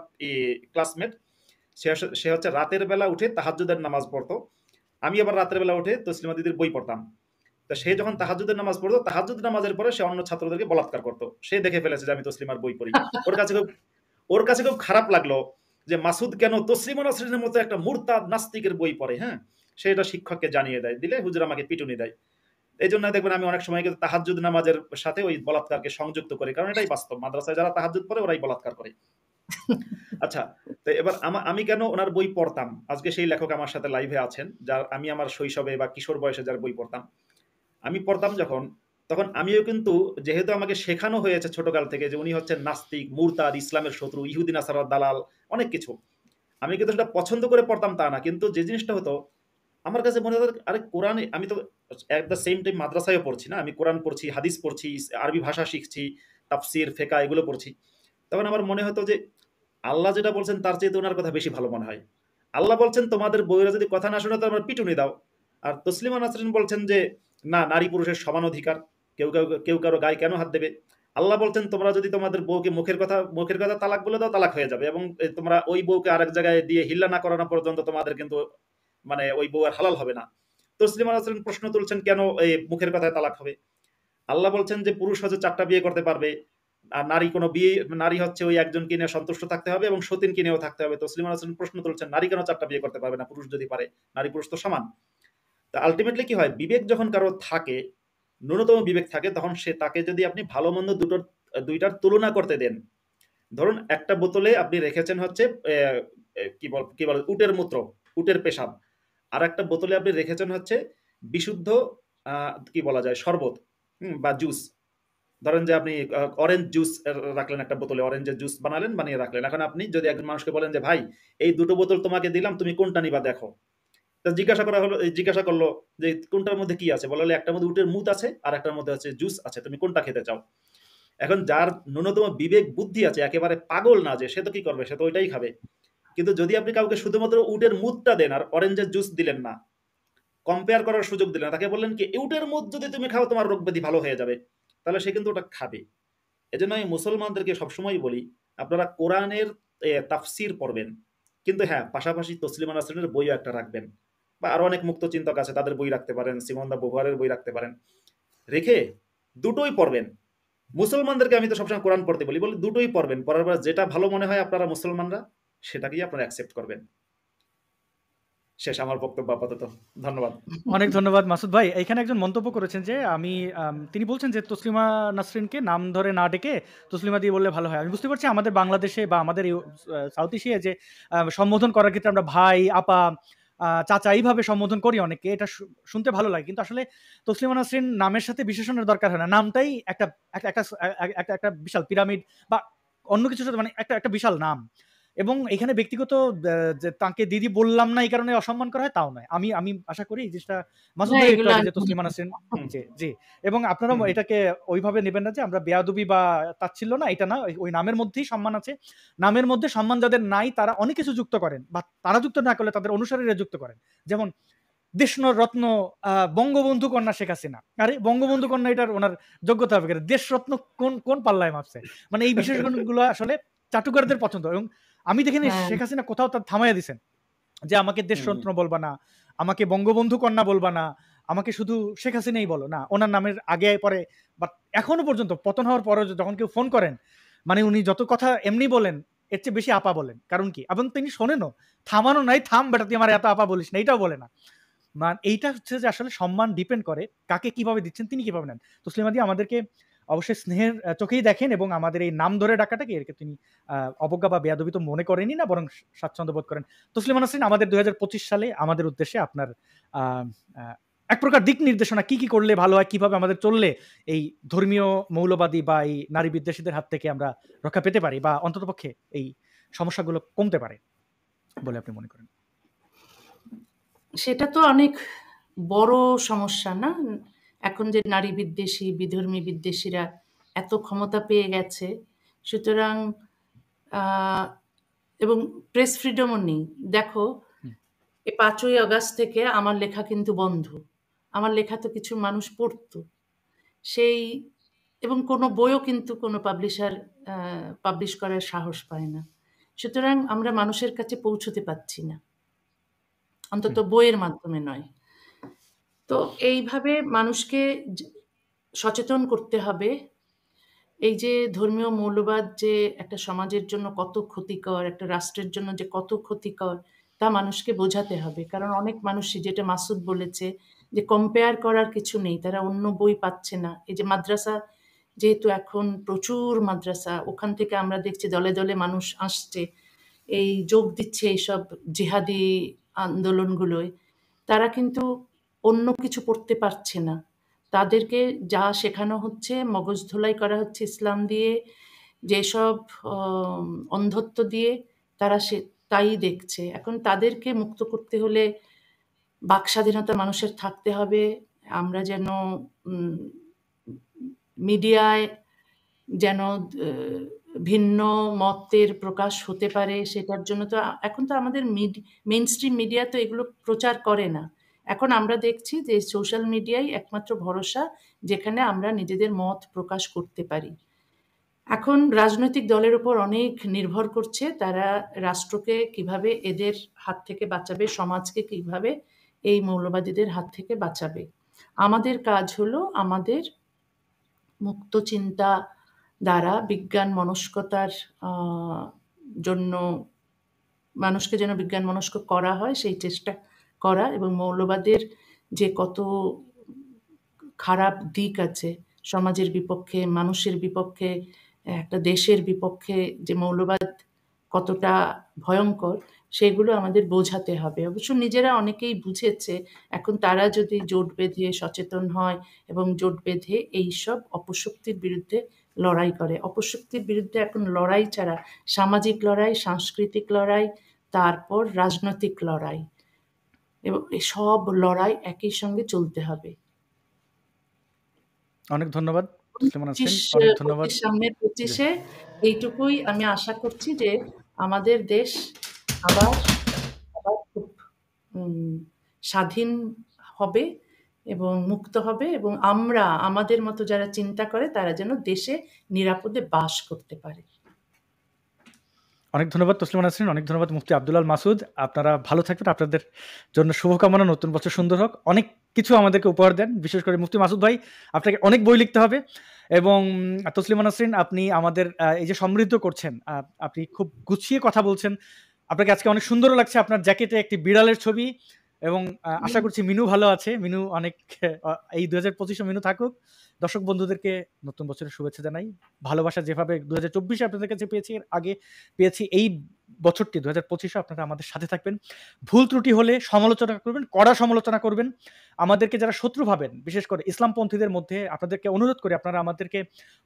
ক্লাসমেট, সে হচ্ছে রাতের বেলা উঠে তাহাজ্জুদের নামাজ পড়তো। আমি আবার রাতের বেলা উঠে তসলিমা দিদির বই পড়তাম। তা সে যখন তাহাজ্জুদের নামাজ পড়তো, তাহাজ্জুদ নামাজের পরে সে অন্য ছাত্রদেরকে বলাৎকার করতো। সে দেখে ফেলেছে যে আমি তসলিমার বই পড়ি। ওর কাছে খুব খারাপ লাগলো যে মাসুদ কেন তসলিমা নাসরিনের মতো একটা মুরতাদ নাস্তিকের বই পড়ে। হ্যাঁ, সে এটা শিক্ষককে জানিয়ে দেয়, দিলে হুজুর আমাকে পিটুনি দেয়। এই জন্য দেখবেন আমি অনেক সময় কিন্তু তাহাজ্জুদ নামাজের সাথে ওই বলাৎকারকে সংযুক্ত করি, কারণ এটাই বাস্তব, মাদ্রাসায় যারা তাহাজ্জুদ পড়ে ওরাই বলাৎকার করে। আচ্ছা, তো এবার আমি কেন ওনার বই পড়তাম, আজকে সেই লেখক আমার সাথে লাইভে আছেন, যার আমি আমার শৈশবে বা কিশোর বয়সে যার বই পড়তাম। আমি পড়তাম যখন, তখন আমিও কিন্তু, যেহেতু আমাকে শেখানো হয়েছে ছোটকাল থেকে যে উনি হচ্ছেন নাস্তিক, মুরতাদ, ইসলামের শত্রু, ইহুদি নাসারার দালাল, অনেক কিছু, আমি কিন্তু সেটা পছন্দ করে পড়তাম তা না। কিন্তু যে জিনিসটা হতো, আমার কাছে মনে হতো আরে কোরআনে, আমি তো এট দ্য সেম টাইম মাদ্রাসায়ও পড়ছি না, আমি কোরআন পড়ছি, হাদিস পড়ছি, আরবি ভাষা শিখছি, তাফসির, ফেকা এগুলো পড়ছি। তখন আমার মনে হতো যে আল্লাহ যেটা বলছেন তার চেয়ে ওনার কথা বেশি ভালো মনে হয়। আল্লাহ বলছেন তোমাদের বউয়েরা যদি কথা না শুনে তোমরা পিটুনি দাও। আর তসলিমা নাসরিন বলছেন যে না, নারী পুরুষের সমান অধিকার, কেউ কারো গায়ে কেন হাত দেবে। আল্লাহ বলছেন তোমরা যদি তোমাদের বউকে মুখের কথা তালাক বলে দাও, তালাক হয়ে যাবে, এবং তোমরা ওই বউকে আরেক জায়গায় দিয়ে হিল্লা না করানো পর্যন্ত তোমাদের কিন্তু মানে ওই বউ আর হালাল হবে না। তসলিমা নাসরিন প্রশ্ন তুলছেন কেন এই মুখের কথায় তালাক হবে। আল্লাহ বলছেন যে পুরুষ হচ্ছে 4টা বিয়ে করতে পারবে, আর নারী হচ্ছে ওই একজনকে নিয়ে সন্তুষ্ট থাকতে হবে এবং সতীনকে নিয়েও থাকতে হবে। তসলিমা নাসরিন প্রশ্ন তুলছেন নারী কেন 4টা বিয়ে করতে পারবে না, পুরুষ যদি পারে, নারী পুরুষ তো সমান। তা আলটিমেটলি কি হয়, বিবেক যখন কারো থাকে, ন্যূনতম বিবেক থাকে, তখন তাকে যদি আপনি ভালো মন্দ দুইটার তুলনা করতে দেন। ধরুন একটা বোতলে আপনি রেখেছেন হচ্ছে কি বলে উটের মূত্র, উটের পেশাব, আর একটা বোতলে আপনি রেখেছেন হচ্ছে বিশুদ্ধ কি বলা যায় শরবত বা জুস। ধরেন যে আপনি অরেঞ্জ জুস রাখলেন একটা বোতলে, অরেঞ্জের জুস বানিয়ে রাখলেন। এখন আপনি যদি একজন মানুষকে বলেন যে ভাই এই দুটো বোতল তোমাকে দিলাম, তুমি কোনটা নিবা দেখো। তা জিজ্ঞাসা করলো যে কোনটার মধ্যে কি আছে, বললো একটার মধ্যে উটের মুত আছে আর একটার মধ্যে হচ্ছে জুস আছে, তুমি কোনটা খেতে চাও। এখন যার ন্যূনতম বিবেক বুদ্ধি আছে, একেবারে পাগল না যে, সে তো কি করবে, সে তো ওইটাই খাবে। কিন্তু যদি আপনি কাউকে শুধুমাত্র উটের মুতটা দেন আর অরেঞ্জের জুস দিলেন না, কম্পেয়ার করার সুযোগ দিলেন, তাকে বললেন কি উটের মুত যদি তুমি খাও তোমার রোগ ব্যাধি ভালো হয়ে যাবে, তাহলে সে কিন্তু ওটা খাবে। এজন্য আমি মুসলমানদেরকে সবসময় বলি আপনারা কোরআনের তাফসির পড়বেন, কিন্তু হ্যাঁ পাশাপাশি তসলিমা নাসরিনের বইও একটা রাখবেন, বা আরো অনেক মুক্ত চিন্তক আছে তাদের বই রাখতে পারেন, সিমন দা বহুয়ারের বই রাখতে পারেন, রেখে দুটোই পড়বেন। মুসলমানদেরকে আমি তো সবসময় কোরআন পড়তে বলি দুটোই পড়বেন, পড়ার পর যেটা ভালো মনে হয় আপনারা মুসলমানরা সেটাকেই আপনারা অ্যাকসেপ্ট করবেন। শেষ আমার বক্তব্য আপাতত। ধন্যবাদ। অনেক ধন্যবাদ মাসুদ ভাই। এখানে একজন মন্তব্য করেছেন যে তিনি বলছেন যে তসলিমা নাসরিনকে নাম ধরে না ডেকে তসলিমা দিয়ে বললে ভালো হয়। আমি বুঝতে পারছি আমাদের বাংলাদেশে বা আমাদের সাউথ এশিয়ায় যে সম্বোধন করার ক্ষেত্রে আমরা ভাই, আপা, চাচা এইভাবে সম্বোধন করি অনেককে, এটা শুনতে ভালো লাগে, কিন্তু আসলে তসলিমা নাসরিন নামের সাথে বিশেষণের দরকার হয় না। নামটাই একটা একটা একটা একটা বিশাল পিরামিড বা অন্য কিছুর সাথে, মানে একটা বিশাল নাম। এবং এখানে ব্যক্তিগত যে তাকে দিদি বললাম না এই কারণে অসম্মান করা হয় তাও নয়। আমি আশা করি এই জিনিসটা মাসুদ ভাই একটু আগে যে তসলিমা নাসরিন জি, এবং আপনারা এটাকে ওইভাবে নেবেন না যে আমরা বেয়াদবি বা তাচ্ছিল্য না, এটা না। ওই নামের মধ্যেই সম্মান আছে। নামের মধ্যে সম্মান যাদের নাই তারা অনেক কিছু যুক্ত করেন, বা তারা যুক্ত না করলে তাদের অনুসারীরা যুক্ত করেন। যেমন দেশরত্ন বঙ্গবন্ধু কন্যা শেখ হাসিনা, আরে বঙ্গবন্ধু কন্যা এটার ওনার যোগ্যতা হবে, দেশরত্ন কোন পাল্লায় মাপছে। মানে এই বিশেষণগুলো আসলে চাটুকারদের পছন্দ। এবং আমি দেখিনি শেখ হাসিনা কোথাও তার থামাইয়া দিছেন যে আমাকে দেশরত্ন বলবা না, আমাকে বঙ্গবন্ধু কন্যা বলবা না, আমাকে শুধু শেখ হাসিনাই বলো না। ওনার নামের আগে পরে, বাট এখনো পর্যন্ত পতন হওয়ার পরে যখন কেউ ফোন করেন, মানে উনি যত কথা এমনি বলেন এর চেয়ে বেশি আপা বলেন। কারণ কি, এবং তিনি শোনেনও, থামানো নাই, থাম বেটা তুই আমার এত আপা বলিস না, এইটাও বলে না। মানে এইটা হচ্ছে যে আসলে সম্মান ডিপেন্ড করে কাকে কিভাবে দিচ্ছেন, তিনি কিভাবে নেন। তসলিমা দি আমাদেরকে অবশ্যই স্নেহের চোখেই দেখেন, এবং আমাদের এই নাম ধরে ডাকাটাকে এরকে তিনি অবজ্ঞা বা বেয়াদবি তো মনে করেনি না, বরং স্বাচ্ছন্দ্য বোধ করেন। তসলিমা নাসরিন, আমাদের 2025 সালে আমাদের উদ্দেশ্যে আপনার এক প্রকার দিক নির্দেশনা, কি কি করলে ভালো হয়, কিভাবে আমাদের চললে এই ধর্মীয় মৌলবাদী বা এই নারী বিদ্বেষীদের হাত থেকে আমরা রক্ষা পেতে পারি, বা অন্ততপক্ষে এই সমস্যাগুলো কমতে পারে বলে আপনি মনে করেন? সেটা তো অনেক বড় সমস্যা না? এখন যে নারী বিদ্বেষী, বিধর্মী বিদ্বেষীরা এত ক্ষমতা পেয়ে গেছে, সুতরাং এবং প্রেস ফ্রিডমও নেই। দেখো, এই 5ই আগস্ট থেকে আমার লেখা কিন্তু বন্ধ। আমার লেখা তো কিছু মানুষ পড়তো, সেই এবং কোনো বইও কিন্তু কোনো পাবলিশার পাবলিশ করার সাহস পায় না। সুতরাং আমরা মানুষের কাছে পৌঁছতে পারছি না, অন্তত বইয়ের মাধ্যমে নয়। তো এইভাবে মানুষকে সচেতন করতে হবে। এই যে ধর্মীয় মৌলবাদ যে একটা সমাজের জন্য কত ক্ষতিকর, একটা রাষ্ট্রের জন্য যে কত ক্ষতিকর, তা মানুষকে বোঝাতে হবে। কারণ অনেক মানুষই, যেটা মাসুদ বলেছে, যে কম্পেয়ার করার কিছু নেই, তারা অন্য বই পাচ্ছে না। এই যে মাদ্রাসা, যেহেতু এখন প্রচুর মাদ্রাসা, ওখান থেকে আমরা দেখছি দলে দলে মানুষ আসছে, এই যোগ দিচ্ছে এইসব জিহাদি আন্দোলনগুলোয়। তারা কিন্তু অন্য কিছু পড়তে পারছে না। তাদেরকে যা শেখানো হচ্ছে, মগজ ধোলাই করা হচ্ছে ইসলাম দিয়ে, যেসব অন্ধত্ব দিয়ে, তারা তাই দেখছে। এখন তাদেরকে মুক্ত করতে হলে বাক স্বাধীনতা মানুষের থাকতে হবে। আমরা যেন মিডিয়ায় যেন ভিন্ন মতের প্রকাশ হতে পারে, সেটার জন্য তো এখন তো আমাদের মেইনস্ট্রিম মিডিয়া তো এগুলো প্রচার করে না। এখন আমরা দেখছি যে সোশ্যাল মিডিয়াই একমাত্র ভরসা, যেখানে আমরা নিজেদের মত প্রকাশ করতে পারি। এখন রাজনৈতিক দলের উপর অনেক নির্ভর করছে তারা রাষ্ট্রকে কিভাবে এদের হাত থেকে বাঁচাবে, সমাজকে কিভাবে এই মৌলবাদীদের হাত থেকে বাঁচাবে। আমাদের কাজ হলো আমাদের মুক্ত চিন্তা দ্বারা বিজ্ঞান মনস্কতার জন্য মানুষকে যেন বিজ্ঞান মনস্ক করা হয় সেই চেষ্টা করা, এবং মৌলবাদের যে কত খারাপ দিক আছে সমাজের বিপক্ষে, মানুষের বিপক্ষে, একটা দেশের বিপক্ষে যে মৌলবাদ কতটা ভয়ঙ্কর, সেগুলো আমাদের বোঝাতে হবে। অবশ্য নিজেরা অনেকেই বুঝেছে, এখন তারা যদি জোট বেঁধে সচেতন হয় এবং জোট বেঁধে এইসব অপশক্তির বিরুদ্ধে লড়াই করে। অপশক্তির বিরুদ্ধে এখন লড়াই ছাড়া সামাজিক লড়াই, সাংস্কৃতিক লড়াই, তারপর রাজনৈতিক লড়াই, এবং এই সব লড়াই একই সঙ্গে চলতে হবে। অনেক ধন্যবাদ তসলিমা নাসরিন, অনেক ধন্যবাদ। সামনের 25-এ এইটুকুই আমি আশা করছি যে আমাদের দেশ আবার খুব স্বাধীন হবে এবং মুক্ত হবে, এবং আমরা আমাদের মতো যারা চিন্তা করে তারা যেন দেশে নিরাপদে বাস করতে পারে। অনেক ধন্যবাদ তসলিমা নাসরিন, অনেক ধন্যবাদ মুফতি আব্দুল আল মাসুদ। আপনারা ভালো থাকবেন, আপনাদের জন্য শুভকামনা, নতুন বছর সুন্দর হোক। অনেক কিছু আমাদেরকে উপহার দেন, বিশেষ করে মুফতি মাসুদ ভাই, আপনাকে অনেক বই লিখতে হবে। এবং তসলিমা নাসরিন, আপনি আমাদের এই যে সমৃদ্ধ করছেন, আপনি খুব গুছিয়ে কথা বলছেন। আপনাকে আজকে অনেক সুন্দরও লাগছে, আপনার জ্যাকেটে একটি বিড়ালের ছবি, এবং আশা করছি মিনু ভালো আছে। মিনু অনেক এই 2025 মিনু থাকুক। দর্শক বন্ধুদেরকে নতুন বছরের শুভেচ্ছা জানাই। ভালোবাসা যেভাবে 2024 আপনাদের কাছে পেয়েছি, এর আগে পেয়েছি, এই বছরটি 2025 আপনারা আমাদের সাথে থাকবেন। ভুল ত্রুটি হলে সমালোচনা করবেন, কড়া সমালোচনা করবেন। আমাদেরকে যারা শত্রু ভাবেন, বিশেষ করে ইসলামপন্থীদের মধ্যে, আপনাদেরকে অনুরোধ করি, আপনারা আমাদেরকে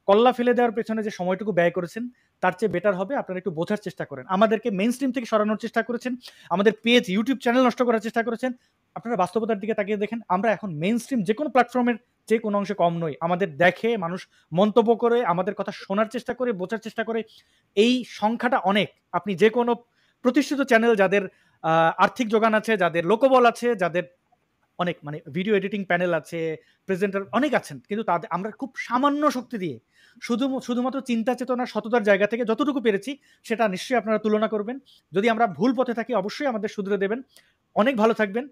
কল্লা ফেলে দেওয়ার পেছনে যে সময়টুকু ব্যয় করেছেন তার চেয়ে বেটার হবে আপনারা একটু বোঝার চেষ্টা করেন। আমাদেরকে মেইন স্ট্রিম থেকে সরানোর চেষ্টা করেছেন, আমাদের পেজ ইউটিউব চ্যানেল নষ্ট করার চেষ্টা করেছেন। আপনারা বাস্তবতার দিকে তাকিয়ে দেখেন, আমরা এখন মেইন স্ট্রিম যে কোনো প্ল্যাটফর্মের যে কোনো অংশে কম নই। আমাদের দেখে মানুষ মন্তব্য করে, আমাদের কথা শোনার চেষ্টা করে, বোঝার চেষ্টা করে, এই সংখ্যাটা অনেক। আপনি যে কোনো প্রতিষ্ঠিত চ্যানেল, যাদের আর্থিক যোগান আছে, যাদের লোকবল আছে, যাদের অনেক ভিডিও এডিটিং প্যানেল আছে, প্রেজেন্টার অনেক আছেন, কিন্তু তাদের আমরা খুব সামান্য শক্তি দিয়ে শুধুমাত্র চিন্তা চেতনা সততার জায়গা থেকে যতটুকু পেরেছি, সেটা নিশ্চয়ই আপনারা তুলনা করবেন। যদি আমরা ভুল পথে থাকি, অবশ্যই আমাদের শুধরে দেবেন। অনেক ভালো থাকবেন।